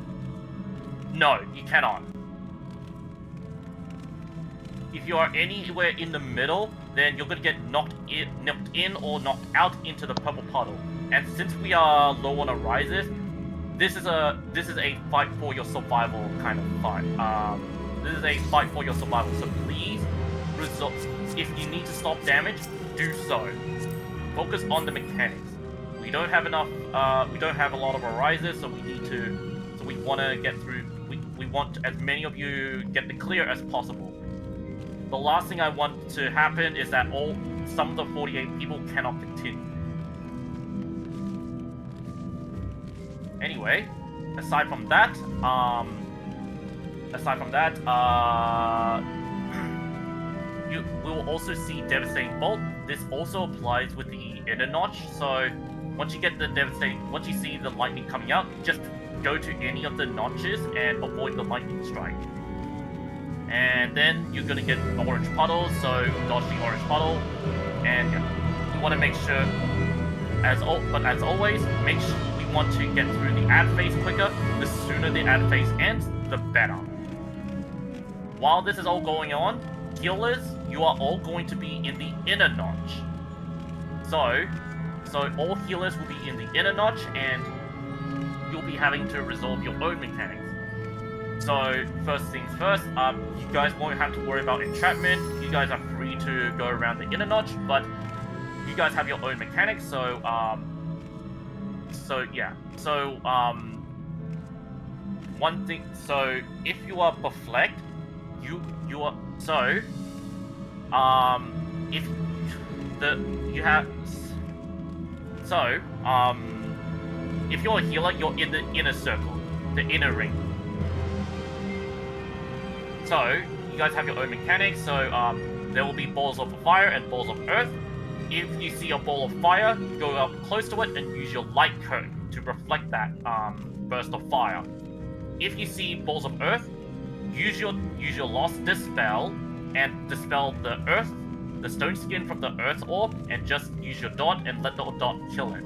No, you cannot. If you are anywhere in the middle, then you're gonna get knocked in or knocked out into the purple puddle. And since we are low on arises, this is a fight for your survival kind of fight. This is a fight for your survival. So please resolve. If you need to stop damage, do so. Focus on the mechanics. We don't have enough. We don't have a lot of arises, so we need to. So we want to get through. We want as many of you get the clear as possible. The last thing I want to happen is that some of the 48 people cannot continue. Anyway, aside from that, you will also see Devastating Bolt. This also applies with the inner notch. So once you get the once you see the lightning coming out, just go to any of the notches and avoid the lightning strike. And then you're gonna get orange puddles, so dodge the orange puddle. And yeah, we want to make sure, as always, we want to get through the ad phase quicker. The sooner the ad phase ends, the better. While this is all going on, healers, you are all going to be in the inner notch. So all healers will be in the inner notch, and you'll be having to resolve your own mechanics. So first things first, you guys won't have to worry about entrapment. You guys are free to go around the inner notch, but you guys have your own mechanics. So one thing. So if you are Beflecked, if you have so if you're a healer, you're in the inner circle, the inner ring. So you guys have your own mechanics. So there will be balls of fire and balls of earth. If you see a ball of fire, go up close to it and use your light cone to reflect that burst of fire. If you see balls of earth, use your lost dispel and dispel the stone skin from the earth orb, and just use your dot and let the dot kill it.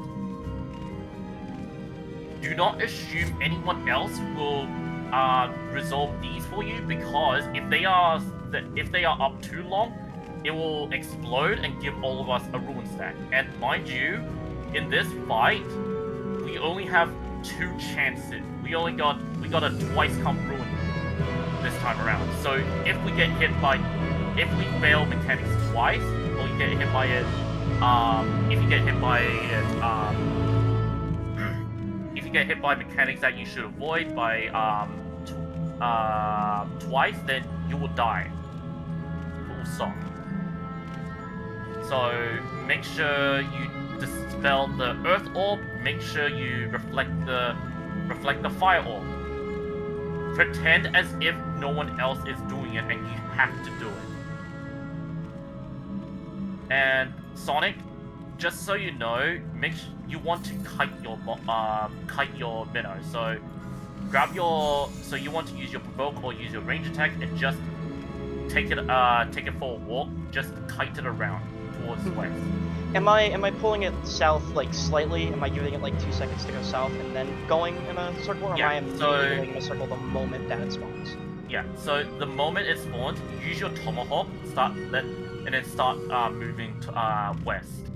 Do not assume anyone else will resolve these for you, because if they are up too long, it will explode and give all of us a ruin stack. And mind you, in this fight, we only have 2 chances. We got a twice come ruin this time around. So if we fail mechanics twice, or you get hit by it, if you get hit by mechanics that you should avoid by twice, then you will die. Full stop. So make sure you dispel the earth orb. Make sure you reflect the fire orb. Pretend as if no one else is doing it, and you have to do it. And Sonic, just so you know, you want to kite your minnow. So you want to use your provoke or use your range attack and just take it for a walk. Just kite it around towards the west. Am I pulling it south like slightly? Am I giving it like 2 seconds to go south and then going in a circle, or am I immediately going in a circle the moment that it spawns? Yeah. So the moment it spawns, use your tomahawk, and then start moving to west.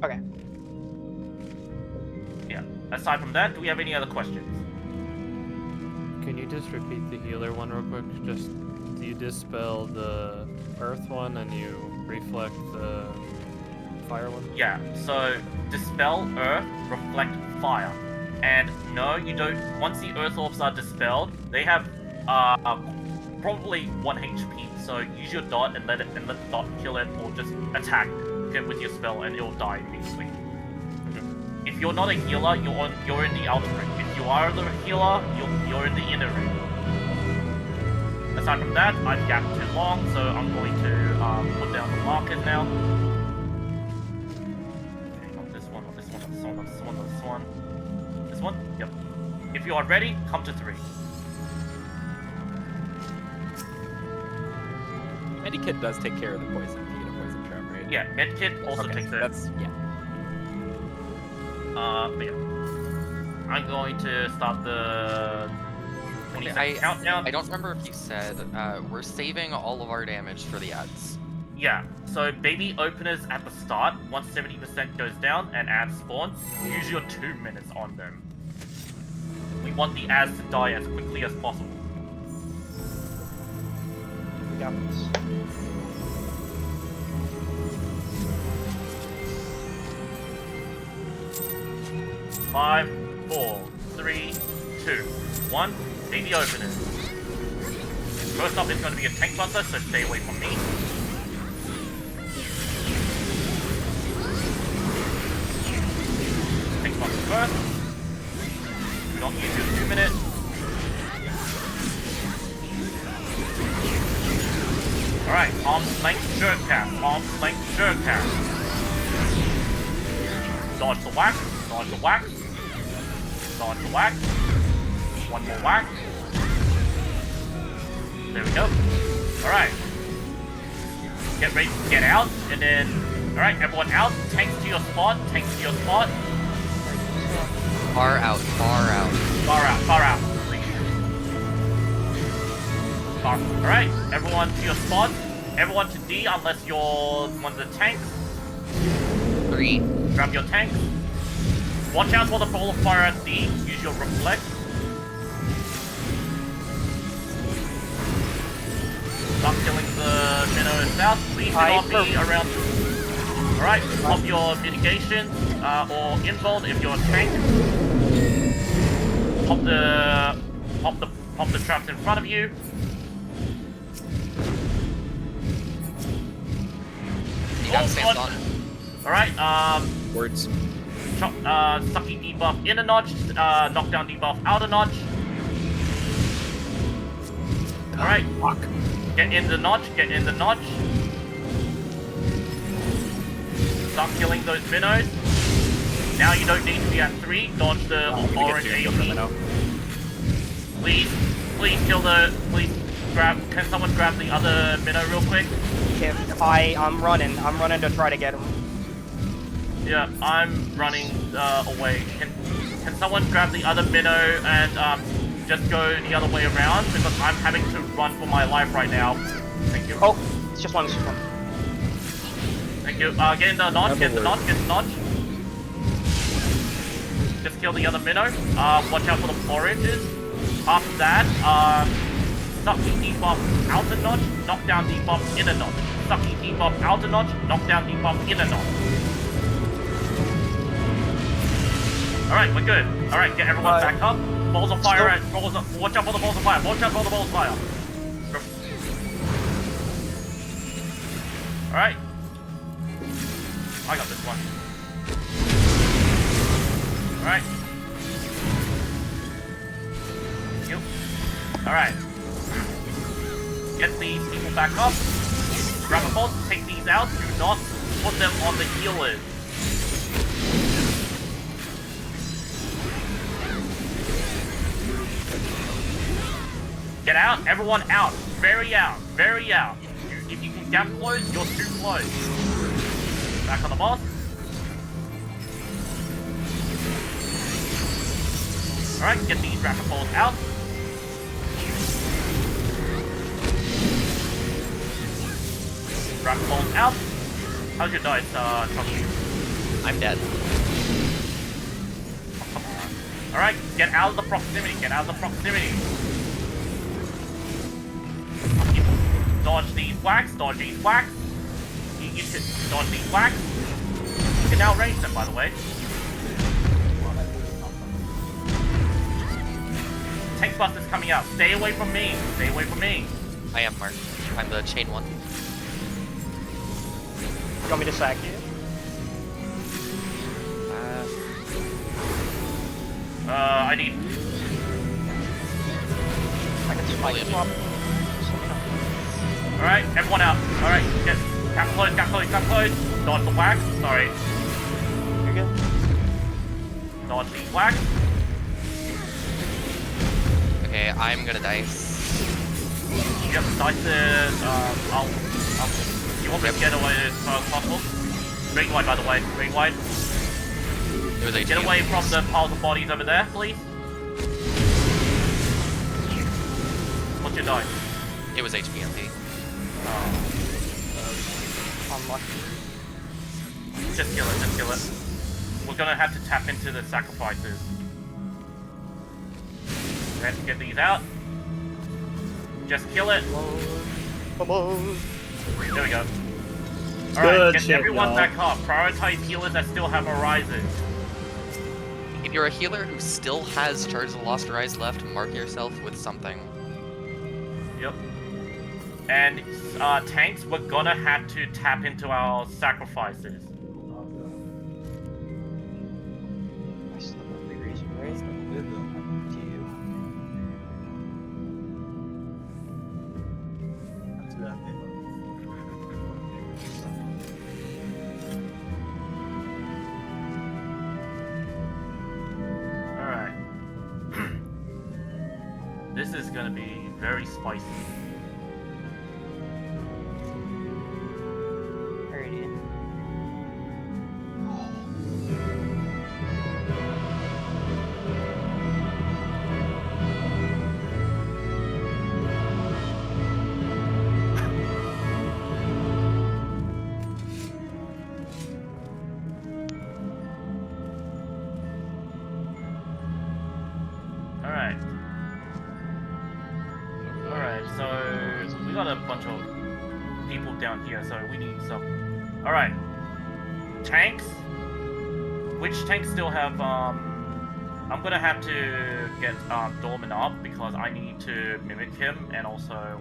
Okay. Yeah. Aside from that, do we have any other questions? Can you just repeat the healer one real quick? Just, do you dispel the earth one and you reflect the fire one? Yeah, so dispel earth, reflect fire. And no, you don't. Once the earth orbs are dispelled, they have probably 1 HP. So use your dot and let the dot kill it, or just attack it with your spell and it will die immediately. If you're not a healer, you're in the outer ring. If you are the healer, you're in the inner ring. Aside from that, I've gapped too long, so I'm going to put down the markers now. Okay, not this one, not this one, not this one, not this one, not this one. This one? Yep. If you are ready, come to 3. Medikit does take care of the poison. You get a poison trap, right? Yeah, medkit also Okay, takes so it. that's But yeah. I'm going to start the 20-second countdown. I don't remember if you said we're saving all of our damage for the ads. Yeah, so baby openers at the start, once 70% goes down and ads spawn, use your 2 minutes on them. We want the ads to die as quickly as possible. We got this. Five, 4, 3, 2, 1. Baby openers. First up is going to be a tank buster, so stay away from me. Tank buster first. Do not use your 2 minutes. Alright, arm's length jerk cast. Arm's length jerk cast. Dodge the whack. Dodge the whack. Dodge the whack. 1 more whack. There we go. Alright. Get ready to get out, and then... Alright, everyone out. Tanks to your spot. Tanks to your spot. Far out, far out. Far out, far out. Far. Alright, everyone to your spot. Everyone to D unless you're one of the tanks. 3. Grab your tanks. Watch out for the ball of fire at D. Use your reflect. Stop killing the minnow south. Please do not be around. Alright, pop your mitigation or inbold if you're a tank. Pop the traps in front of you. Gap stands on. Alright, Words. sucky debuff in a notch, knockdown debuff out a notch. Alright, get in the notch, get in the notch. Start killing those minnows. Now you don't need to be at 3, dodge the orange AoE. Please kill the, can someone grab the other minnow real quick? I'm running to try to get him. Yeah, I'm running away. Can someone grab the other minnow and just go the other way around? Because I'm having to run for my life right now. Thank you. Oh, it's just one, it's just one. Thank you. Get in the notch, get in the notch, get in the notch. Just kill the other minnow. Watch out for the oranges. After that, sucky debuff out a notch, knockdown debuff in a notch. Sucky debuff out a notch, knockdown debuff in a notch. Alright, we're good. Alright, get everyone back up. Balls of fire watch out for the balls of fire. Watch out for the balls of fire. Alright. I got this one. Alright. You. Alright. Get these people back up. Grab a bolt, take these out. Do not put them on the healers. Get out, everyone out. Very out, very out. If you can gap close, you're too close. Back on the boss. Alright, get these rapid balls out. Rapid balls out. How's your dice, Tommy? I'm dead. Alright, get out of the proximity, get out of the proximity. Dodge these whacks, dodge these whacks. You should dodge these whacks. You can now range them, by the way. Tank Buster's coming out. Stay away from me. Stay away from me. I am Mark. I'm the chain one. You want me to sack you? I need... I can spike swap. Alright, everyone out. Alright, get cap close, cap close, cap close. Dodge the whack. Sorry. You're good. Dodge the whack. Okay, I'm gonna dice. Yep, dice is, you want me to get away as far as possible? Ring wide, by the way. Ring wide. It was Get away from the piles of bodies over there, please. What's your dice? It was HPMP. Unlucky. Just kill it, just kill it. We're gonna have to tap into the sacrifices. We have to get these out. Just kill it. Come on. There we go. Good Alright, get shit, everyone y'all. back up. Prioritize healers that still have horizons. If you're a healer who still has Charge of the Lost Rise left, mark yourself with something. Yep. And tanks, we're gonna have to tap into our sacrifices. I still have the reason, right? To you. Alright. This is gonna be very spicy. Alrighty. Alright. Alright, so we got a bunch of people down here, so we need some. Alright. Tanks? Which tanks still have, I'm gonna have to get Dorman up because I need to mimic him and also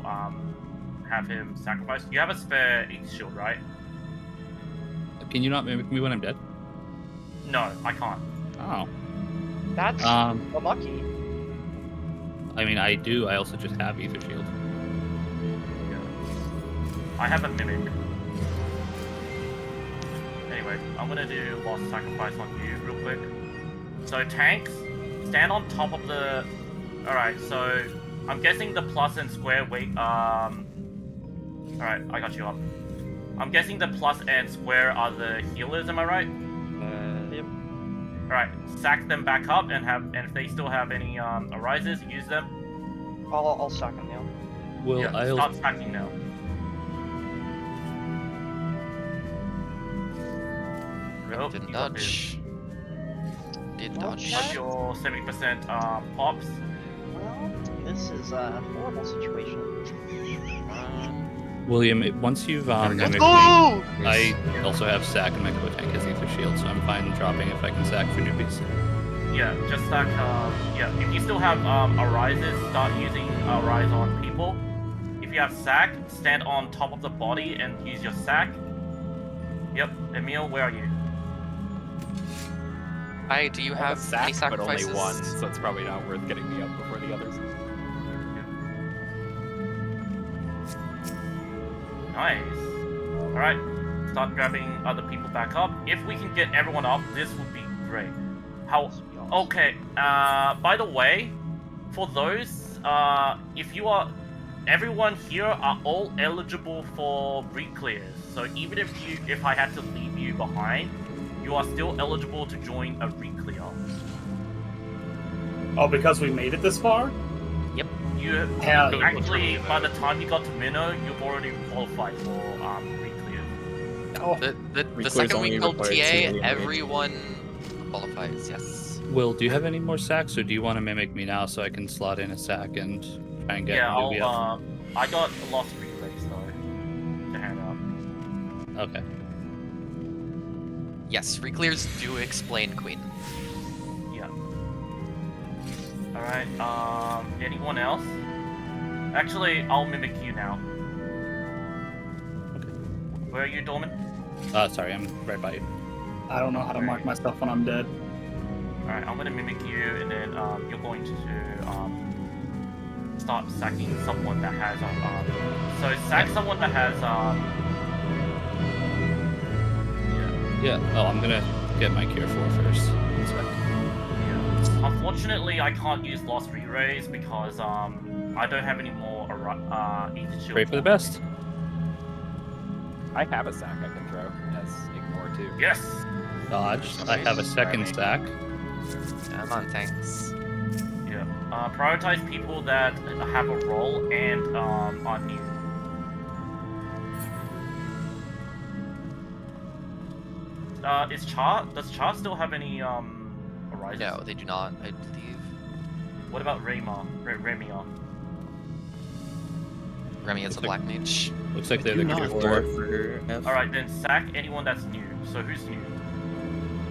have him sacrifice. You have a spare Ace shield, right? Can you not mimic me when I'm dead? No, I can't. Oh. That's unlucky. I mean, I do. I also just have Ether Shield. I have a mimic. Anyway, I'm gonna do Lost Sacrifice on you real quick. So tanks, stand on top of the... Alright, so I'm guessing the plus and square weight, Alright, I got you up. I'm guessing the plus and square are the healers, am I right? Yep. Alright, sack them back up and if they still have any arises, use them. I'll sack him now. Well, Yeah, I'll... start sacking now. Oh, Didn't you got dodge. Did Okay. dodge. What's your 70% pops? Well, this is a horrible situation. William, once you've mimicked me, go! I also have sack and my co-tank has Ether Shield, so I'm fine dropping if I can sack for newbies. Yeah, just sack, yeah, if you still have arises, start using arise on people. If you have sack, stand on top of the body and use your sack. Yep, Emil, where are you? Hi, do you I have sack, any sacrifices? but only one, so it's probably not worth getting me up before the others. Nice. Alright, start grabbing other people back up. If we can get everyone up, this would be great. How... Okay, by the way, for those, if you are... Everyone here are all eligible for re-clears. So even if I had to leave you behind, you are still eligible to join a re-clear. Oh, because we made it this far? You Hell yeah. actually, by the time you got to Minnow, you've already qualified for re-clears. Oh, The Re-clears second only we killed requires TA, single engage. everyone qualifies, yes. Will, do you have any more sacks, or do you want to mimic me now so I can slot in a sack and try and get Yeah, newbie up? I got a lost relays though to hand up. Okay. Yes, re-clears do explain Queen. Yeah. Alright, anyone else? Actually, I'll mimic you now. Where are you, Dorman? Sorry, I'm right by you. I don't know how to mark myself when I'm dead. Alright, I'm gonna mimic you, and then you're going to start sacking someone that has so sack someone that has Yeah. Oh, I'm gonna get my cure 4 first. One sec. yeah. Unfortunately, I can't use lost re-rays because I don't have any more ether shield. Pray for the best. I have a sack I can throw as ignore too. Yes. Dodge. I have a second sack. Come on, thanks. Yeah. Prioritize people that have a role and are new. Does Char still have any arises? No, they do not, I believe. What about Remia? Remy is a black mage. Looks like they're the cure 4. for F. Alright, then sack anyone that's new. So who's new?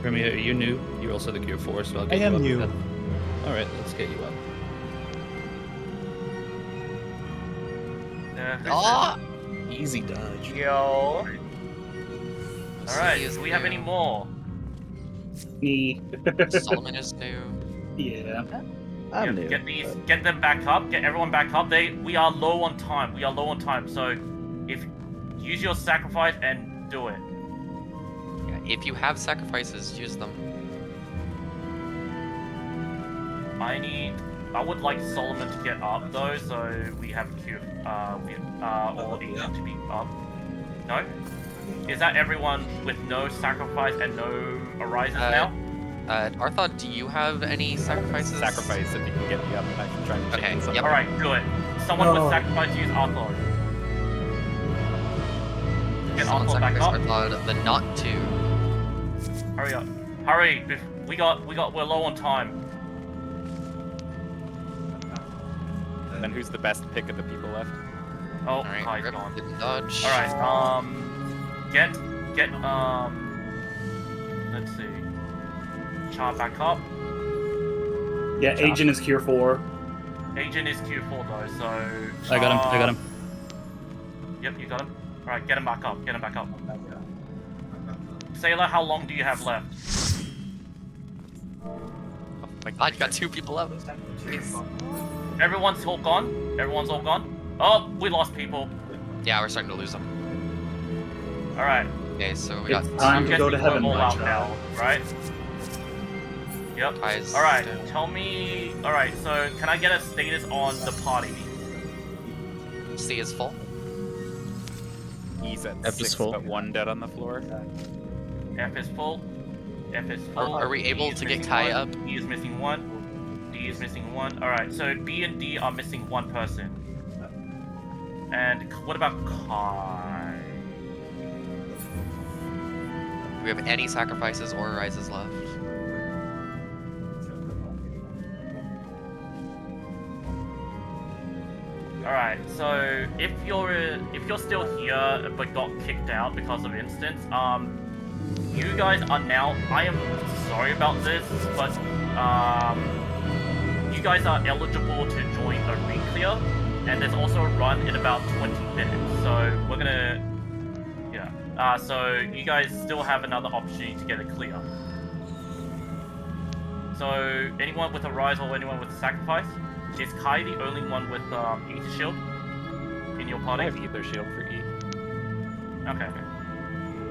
Remy, are you new? You're also the cure 4, so I'll get I you am up. new. Alright, let's get you up. Ah! Easy dodge. Yo. Alright, do we have any more? Me. Solomon is new. Yeah. I'm Yeah, new. get them back up, get everyone back up. We are low on time. So if use your sacrifice and do it. Yeah, if you have sacrifices, use them. I would like Solomon to get up though, so we have Q or Ethan to be up. No? Is that everyone with no sacrifice and no arises now? Arthon, do you have any sacrifices? Sacrifice if you can get me up, and I can try and Okay, chain something. yep. Alright, do it. Someone with sacrifice use Arthon. Get Someone Arthon back up. sacrifice Arthon, the not to. Hurry up. Hurry! We're low on time. And who's the best pick of the people left? Oh, Alright, Kai's Rip gone. didn't dodge. Alright, get, let's see. Char back up. Yeah, Agent is cure 4. Agent is Q4 though, so... I got him. Yep, you got him. Alright, get him back up, Sailor, how long do you have left? My God, you got 2 people up. Everyone's all gone? Everyone's all gone? Oh, we lost people. Yeah, we're starting to lose them. Alright. Okay, so we got It's time to go to heaven, all my out child. now, right? Yep. Guys, Alright, tell me... Alright, so can I get a status on the party? C is full. He's at F is 6, full. but 1 dead on the floor. F is full. F is full. Are we able D is to get missing Kai 1. up? D is missing 1. D is missing 1. Alright, so B and D are missing 1 person. And what about Kai? Do we have any sacrifices or rises left? Alright, so if you're still here but got kicked out because of instance, you guys are now, I am sorry about this, but you guys are eligible to join a re-clear, and there's also a run in about 20 minutes, so we're gonna, yeah, so you guys still have another opportunity to get a clear. So anyone with a rise or anyone with a sacrifice? Is Kai the only one with Ether Shield in your I party? have Ether Shield for E. Okay.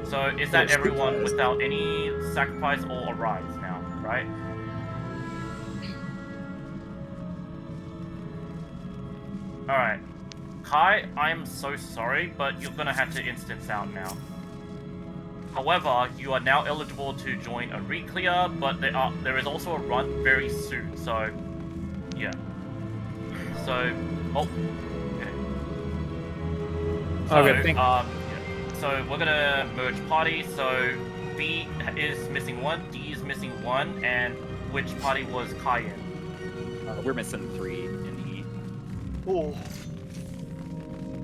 So is that everyone without any sacrifice or a rise now, right? Alright. Kai, I'm so sorry, but you're gonna have to instance out now. However, you are now eligible to join a re-clear, but there is also a run very soon, so yeah. So, oh, okay. So, Okay, thank you. yeah. So we're gonna merge parties. So B is missing 1, D is missing 1, and which party was Kai in? We're missing 3 in E. Ooh.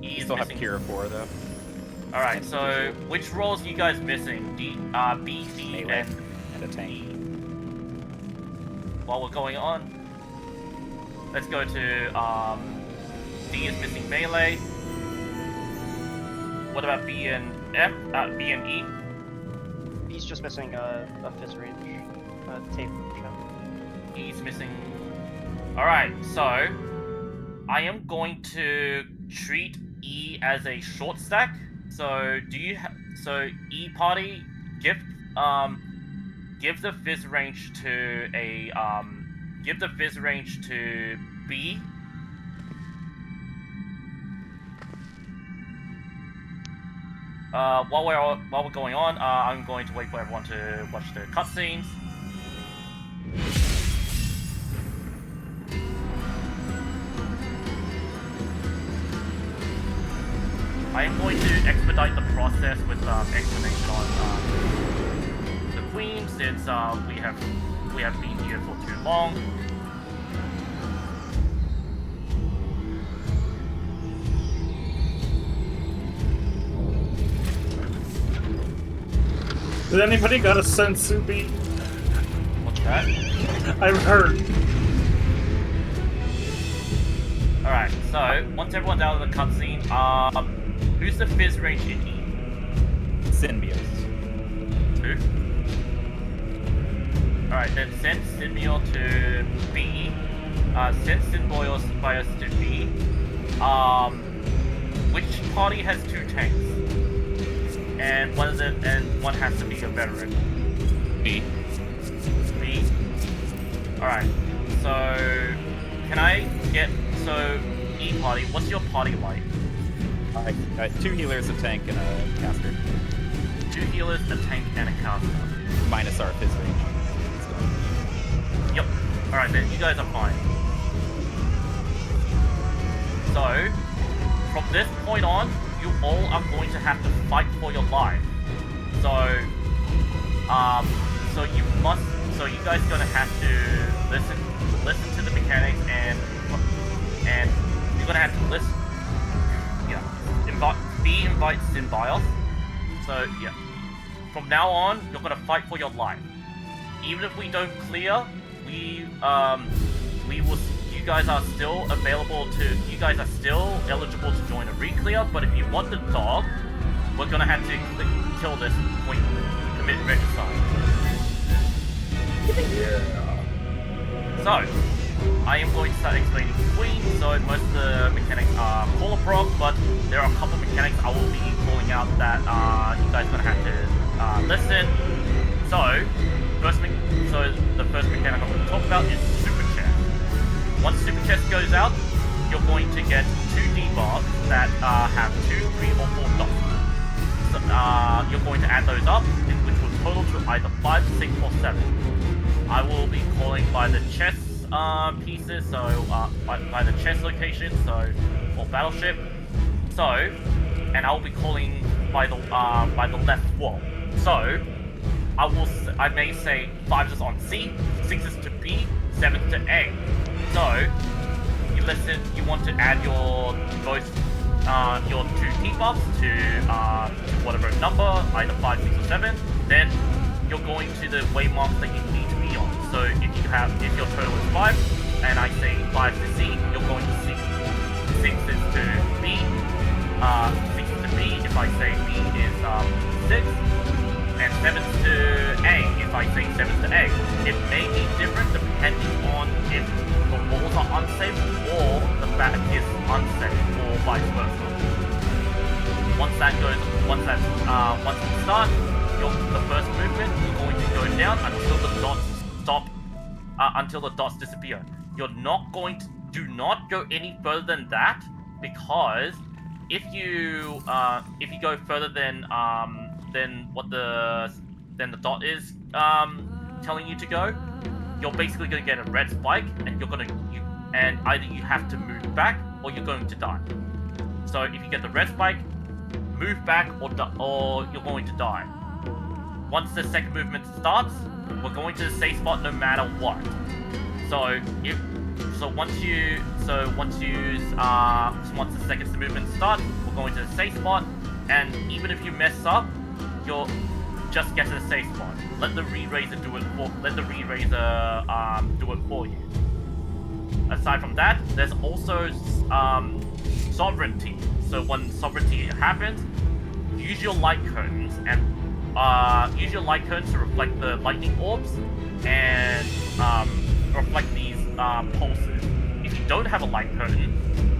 E We is still have missing. Cure 4 though. All right. So which roles are you guys missing? D, B, C, Melee and a tank. E. While we're going on, let's go to D is missing melee. What about B and F? B and E? He's just missing a fizz range, tape. E's missing. Alright, so I am going to treat E as a short stack. So do you so E party give the fizz range to a give the fizz range to B. While we're going on, I'm going to wait for everyone to watch the cutscenes. I am going to expedite the process with explanation on the queen, since we have been here for too long. Did anybody got a Sensubi? What's that? I've heard. Alright, so once everyone's out of the cutscene, who's the fizz range in E? Synbios. Who? Alright, then send Synbios to B. Send Synbios to B. Which party has 2 tanks? And one has to be a veteran. B. B. Alright. So can I get E party, what's your party like? 2 healers, a tank, and a caster. 2 healers, a tank, and a caster. Minus our fizz range. Yep. Alright then, you guys are fine. So, from this point on, you all are going to have to fight for your life. So you guys are gonna have to listen to the mechanics, and you're gonna have to listen. Yeah. Invite Synbios. So yeah. From now on, you're gonna fight for your life. Even if we don't clear, we will. You guys are still eligible to join a re-clear, but if you want the dog, we're gonna have to kill this point commit regicide. So, I am going to start explaining Queen, so most of the mechanics are call proc, but there are a couple mechanics I will be calling out that you guys are going to have to listen. So, the first mechanic I'm going to talk about is Super Chest. Once Super Chest goes out, you're going to get 2 debuffs that have 2, 3, or 4 dots. So, you're going to add those up, which will total to either 5, 6, or 7. I will be calling by the chess pieces, so by the chess location, so or battleship. So, and I will be calling by the left wall. So, I may say 5 is on C, 6 is to B, 7 to A. So, you want to add your 2 debuffs to whatever number, either 5, 6, or 7. Then you're going to the waymarks that you need to be on. So if your total is 5, and I say 5 to C, you're going to C. 6 is to B. 6 is to B. If I say B is 6, and 7 is to A. If I say 7 is to A, it may be different depending on if the walls are unsafe or the back is unsafe, or vice versa. Once you start, the first movement, you're going to go down until the dots stop, until the dots disappear. You're not going to do not go any further than that, because if you go further than what the dot is telling you to go, you're basically going to get a red spike, and either you have to move back or you're going to die. So if you get the red spike, move back or you're going to die. Once the second movement starts, we're going to the safe spot no matter what. Once the second movement starts, we're going to the safe spot, and even if you mess up, you'll just get to the safe spot. Let the re-raiser do it for you. Aside from that, there's also sovereignty. So when sovereignty happens, use your light curtains to reflect the lightning orbs and reflect these pulses. If you don't have a light curtain,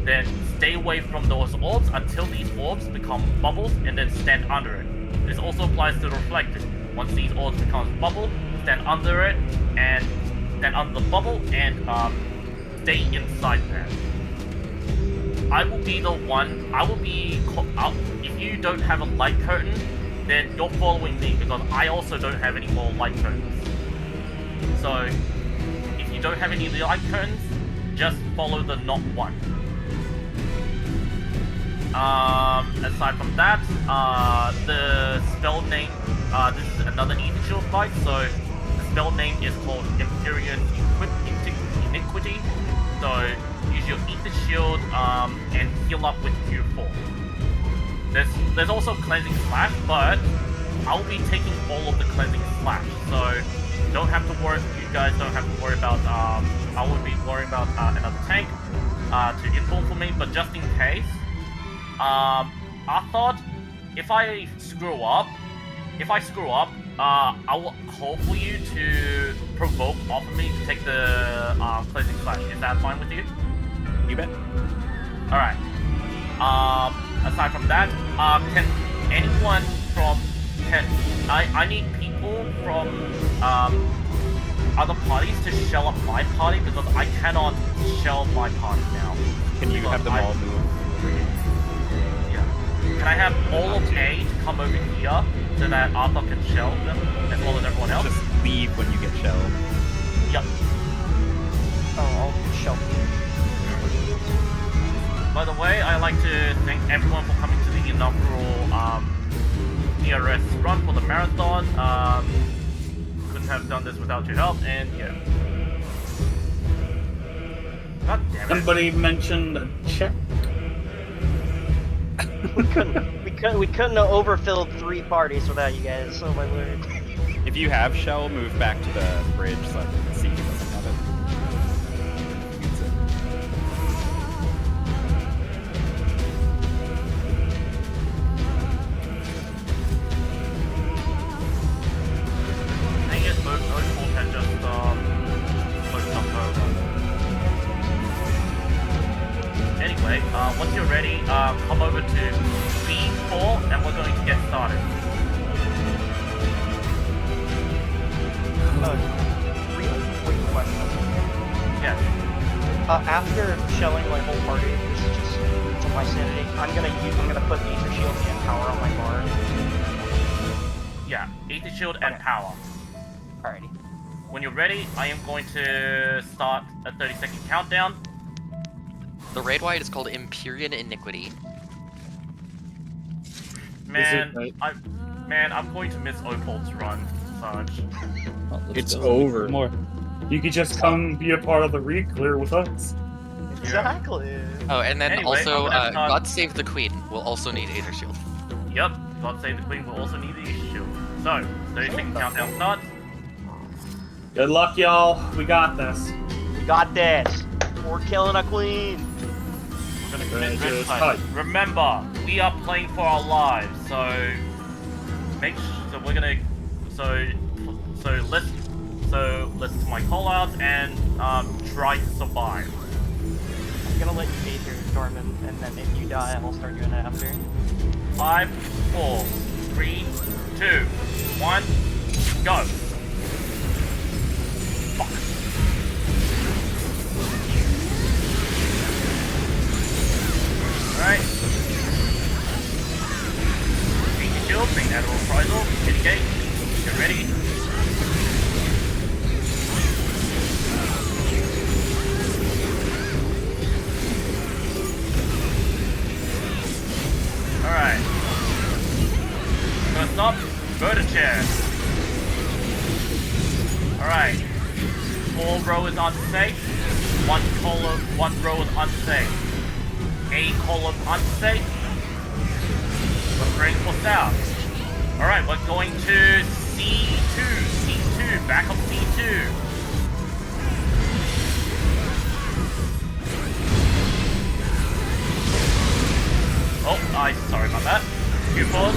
then stay away from those orbs until these orbs become bubbles, and then stand under it. This also applies to the reflected. Once these orbs become bubble, stand under it, and stand under the bubble, and stay inside that. If you don't have a light curtain, then you're following me, because I also don't have any more light curtains. So, if you don't have any light curtains, just follow the not one. Aside from that, the spell name, this is another Ether Shield fight, so the spell name is called Empyrean Iniquity. So, use your Ether Shield and heal up with Q4. There's also Cleansing Slash, but I'll be taking all of the Cleansing Slash, so you guys don't have to worry about, I will be worrying about another tank to inform for me, but just in case, I thought if I screw up, I will call for you to provoke off of me to take the Cleansing Slash. Is that fine with you? You bet. Alright. Aside from that, can anyone I need people from other parties to shell up my party, because I cannot shell my party now. Can you have them all move over here? Yeah. Can I have all of A to come over here so that Arthur can shell them as well as everyone else? Just leave when you get shelled. Yep. Oh, I'll shell. By the way, I'd like to thank everyone for coming to the inaugural DRS run for the marathon. Couldn't have done this without your help, and yeah. God damn it. Somebody mentioned a check. We couldn't have overfilled 3 parties without you guys. Oh my lord. If you have shell, move back to the bridge so that the sea doesn't have it. Use it. once you're ready, come over to B4 and we're going to get started. Quick question. Yes. After shelling my whole party, this is just for my sanity. I'm gonna put the Ether Shield and Power on my bar. Yeah, Ether Shield and Power. Alrighty. When you're ready, I am going to start a 30-second countdown. The raid wide is called Empyrean Iniquity. Man, I'm going to miss Occult's run, Sarge. Well, let's It's go. over. More. You could just come be a part of the re-clear with us. Exactly. Oh, and then Anyway, also, I'm gonna start- God Save the Queen will also need Aether Shield. Yep, God Save the Queen will also need the Ether Shield. So, 30-second countdown starts. Good luck, y'all. We got this. We got this. We're killing a queen. We're gonna commit Just this cut. time. Remember, we are playing for our lives, so we're gonna listen to my callouts and try to survive. I'm gonna let you be here, Dorman, and then if you die, I'll start doing it after. 5, 4, 3, 2, 1, go. Fuck. Alright. Take your shield, bring that reprisal, mitigate, get ready. Alright. First up, Vertichair. Alright. 4 row is unsafe. 1 row is unsafe. A column unsafe. We're praying for south. Alright, we're going to C2. C2, back up C2. Oh, sorry about that. You pause.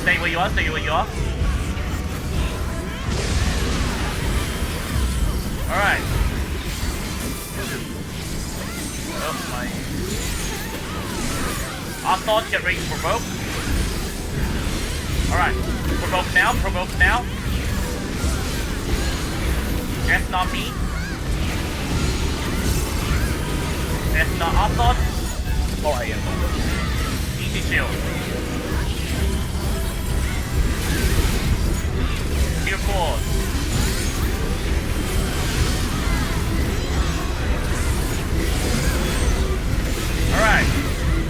Stay where you are, stay where you are. Alright. Oh my. Our thoughts, get ready to provoke. Alright. Provoke now, provoke now. S not B. S not our thoughts. Oh, I am. Easy shield. Tier 4. Alright.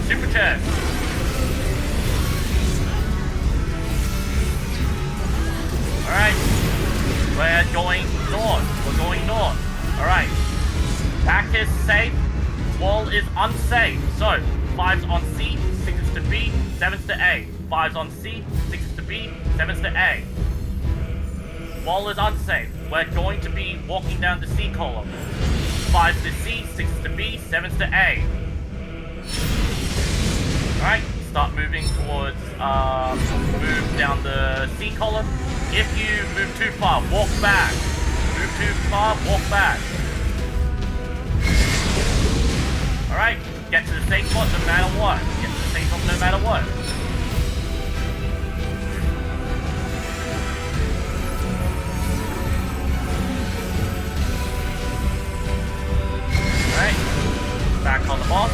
Super test. Alright. We're going north. We're going north. Alright. Back is safe. Wall is unsafe. So, 5's on C, 6's to B, 7's to A. 5's on C, 6's to B, 7's to A. Wall is unsafe. We're going to be walking down the C column. 5's to C, 6's to B, 7's to A. Alright, start moving towards, move down the C column. If you move too far, walk back. Move too far, walk back. Alright, get to the safe spot no matter what. Get to the safe spot no matter what. Alright, back on the boss.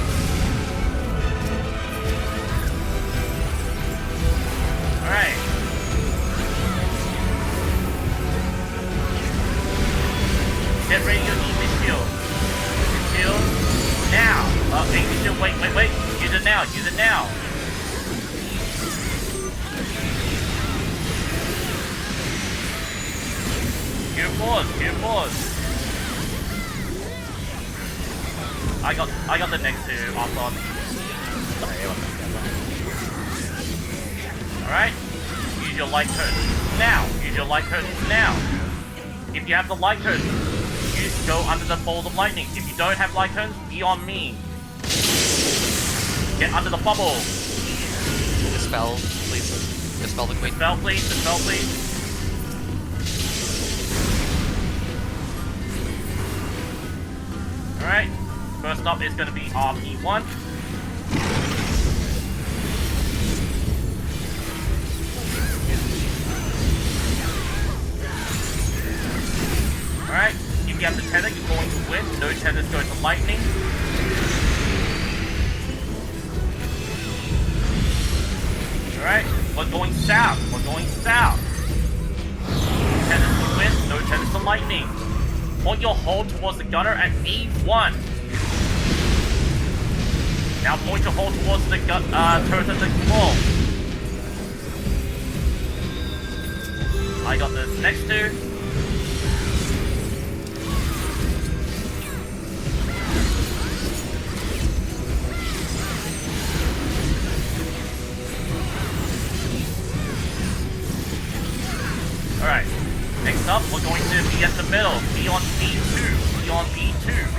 Alright. Get ready to use this shield. Shield. Now! English shield, wait. Use it now, use it now. Gear pause. I got the next two off on. Alright. Use your light curtains now. Use your light curtains now. If you have the light curtains, go under the balls of lightning. If you don't have light curtains, be on me. Get under the bubble. Dispel, please. Dispel the queen. Dispel, please. Dispel, please. Alright. First up is going to be RP1. Alright, if you have the tether, you're going to win. No tethers go to lightning. Alright, we're going south. We're going south. Tethers to win, no tethers to lightning. Point your hold towards the gunner at E1. Now point your hold towards the turret at the wall. I got this next to. Alright, next up, we're going to be at the middle. Be on B2. Be on B2.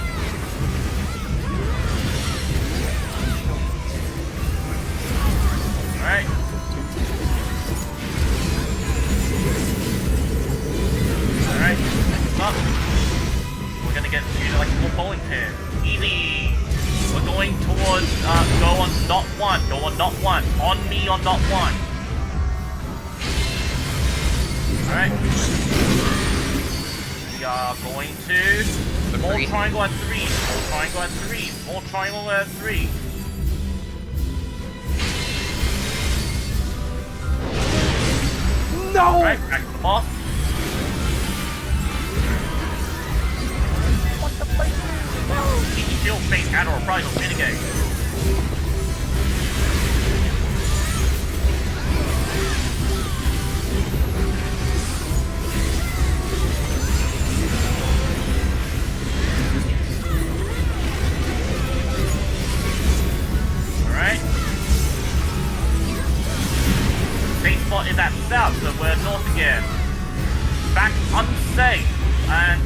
Alright. Alright, next up, we're gonna get to like a full bowling pin. Easy! We're going towards, go on not one. Go on not one. On me on not one. Alright. We are going to small triangle at 3. Small triangle at 3. Small triangle at 3. No! Alright, back to the boss. What the fuck? Keep your shield face out or reprisal mitigate. Spot is at south, so we're north again. Back unsafe, and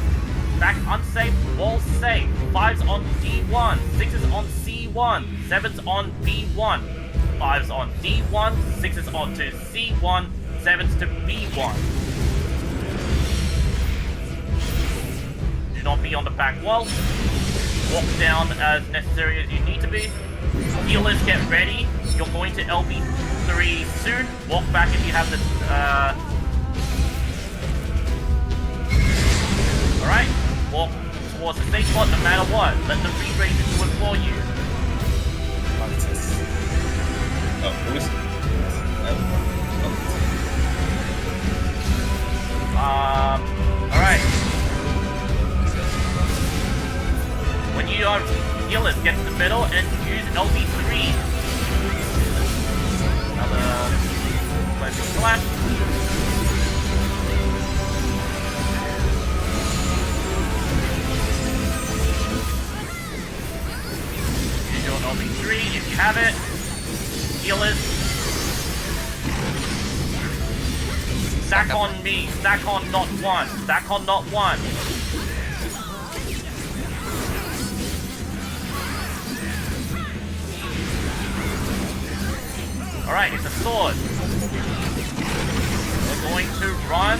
back unsafe, wall safe. 5's on D1, 6's on C1, 7's on B1, 5's on D1, 6's on to C1, 7's to B1. Do not be on the back wall. Walk down as necessary as you need to be. Healers, get ready. You're going to LB3 soon. Walk back if you have the. Alright. Walk towards the safe spot no matter what. Let the free ranger do it for you. Oh, who is it? Alright. When you are healers, get to the middle and use LB3. Another cleansing slash. Use your LB3 if you have it. Healers. Stack on me. Stack on not one. Stack on not one. Alright, it's a sword. We're going to run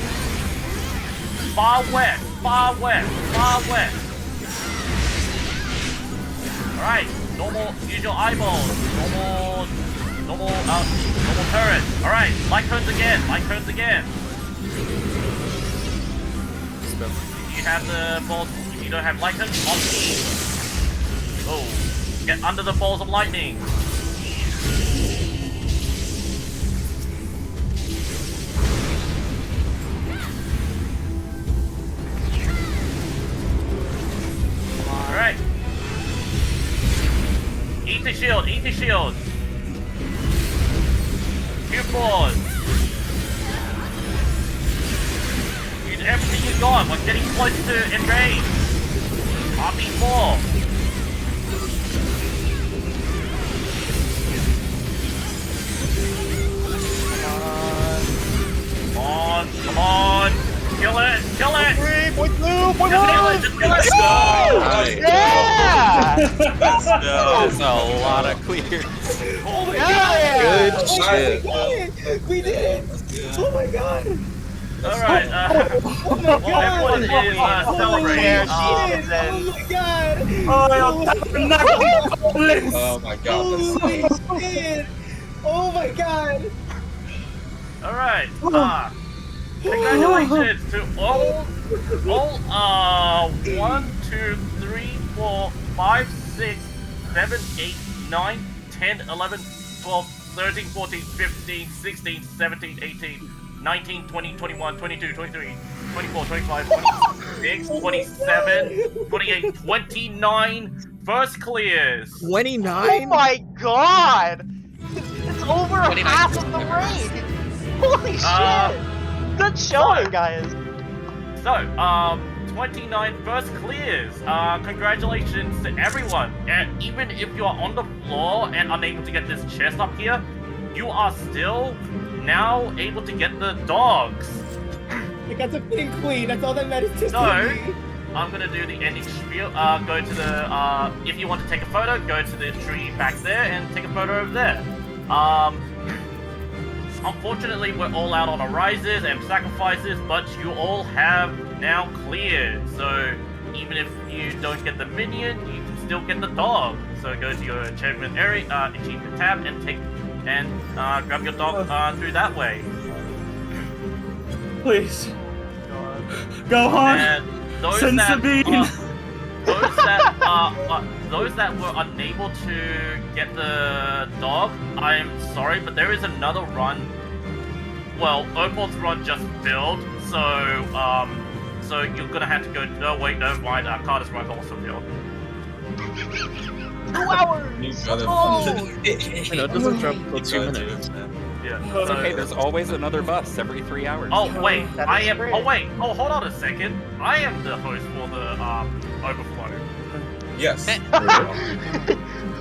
far west, far west, far west. Alright, normal, use your eyeballs. Normal turret. Alright, light turns again, light turns again. If you have the balls, if you don't have light turns, on me. Oh, get under the balls of lightning. Alright. Eat the shield, eat the shield. Q4s. Use everything you got. We're getting close to enrage. RP4. Come on, come on. Kill it, kill it. Point blue, point Just kill it, just kill it. Let's go! Yeah! Let's go! That's a lot of clears. Holy Yeah! Good Oh, shit. we did it! We did it! Oh my god! Alright, Oh my while everyone god! is celebrating, There Oh, she is, oh my god! Oh my god, that's Holy shit! Oh my god! alright, congratulations to all 1, 2, 3, 4, 5, 6, 7, 8, 9, 10, 11, 12, 13, 14, 15, 16, 17, 18, 19, 20, 21, 22, 23, 24, 25, 26, 27, 28, 29 first clears. 29? Oh my god! It's over 29 half first of the climbers. raid! Holy shit! Good showing, guys! So, 29 first clears. Congratulations to everyone. And even if you are on the floor and unable to get this chest up here, you are still now able to get the dogs. I got the fitting queen, that's all that matters to So, me. I'm gonna do the ending spiel. Go to the, if you want to take a photo, go to the tree back there and take a photo over there. Unfortunately, we're all out on arises and sacrifices, but you all have now cleared. So, even if you don't get the minion, you can still get the dog. So go to your achievement area, achievement tab, and grab your dog through that way. Please. Go on. And those Send that, Sabine. those that were unable to get the dog, I'm sorry, but there is another run. Well, Opal's run just filled, so so you're gonna have to go. No, wait, never mind. Carter's run also filled. 2 hours! You gotta- Oh! I know, it doesn't drop until 2 minutes. Yeah. It's so- okay, there's always another bus every 3 hours. Oh wait, That I is am. great. Oh wait. Oh, hold on a second. I am the host for the overflow. Yes.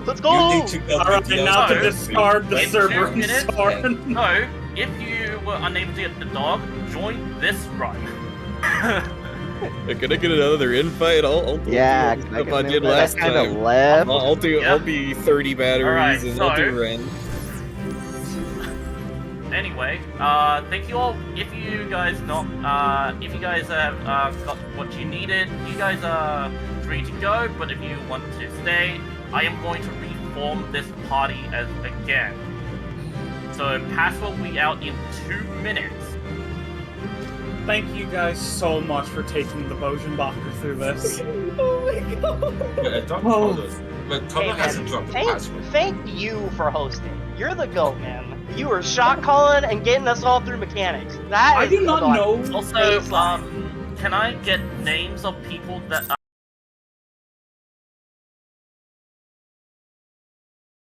Let's go! You need to go Alright, to the now to other- discard the In 2 server and minutes? start. No, if you were unable to get the dog, join this run. Can I get another invite? I'll do Yeah, the can I stuff get I an did invite? last I kinda time. left. I'll do. Yeah. I'll be 30 batteries Alright, and I'll do so- Ren. Anyway, thank you all. If you guys if you guys have got what you needed, you guys are free to go. But if you want to stay, I am going to reform this party as again. So Pass will be out in 2 minutes. Thank you guys so much for taking the Bojenbacher through this. Oh my god! But Hey, Connor hasn't man, dropped the thank, password. thank you for hosting. You're the GOAT, man. You were shot calling and getting us all through mechanics. That I is do not the know. Also, baseline. can I get names of people that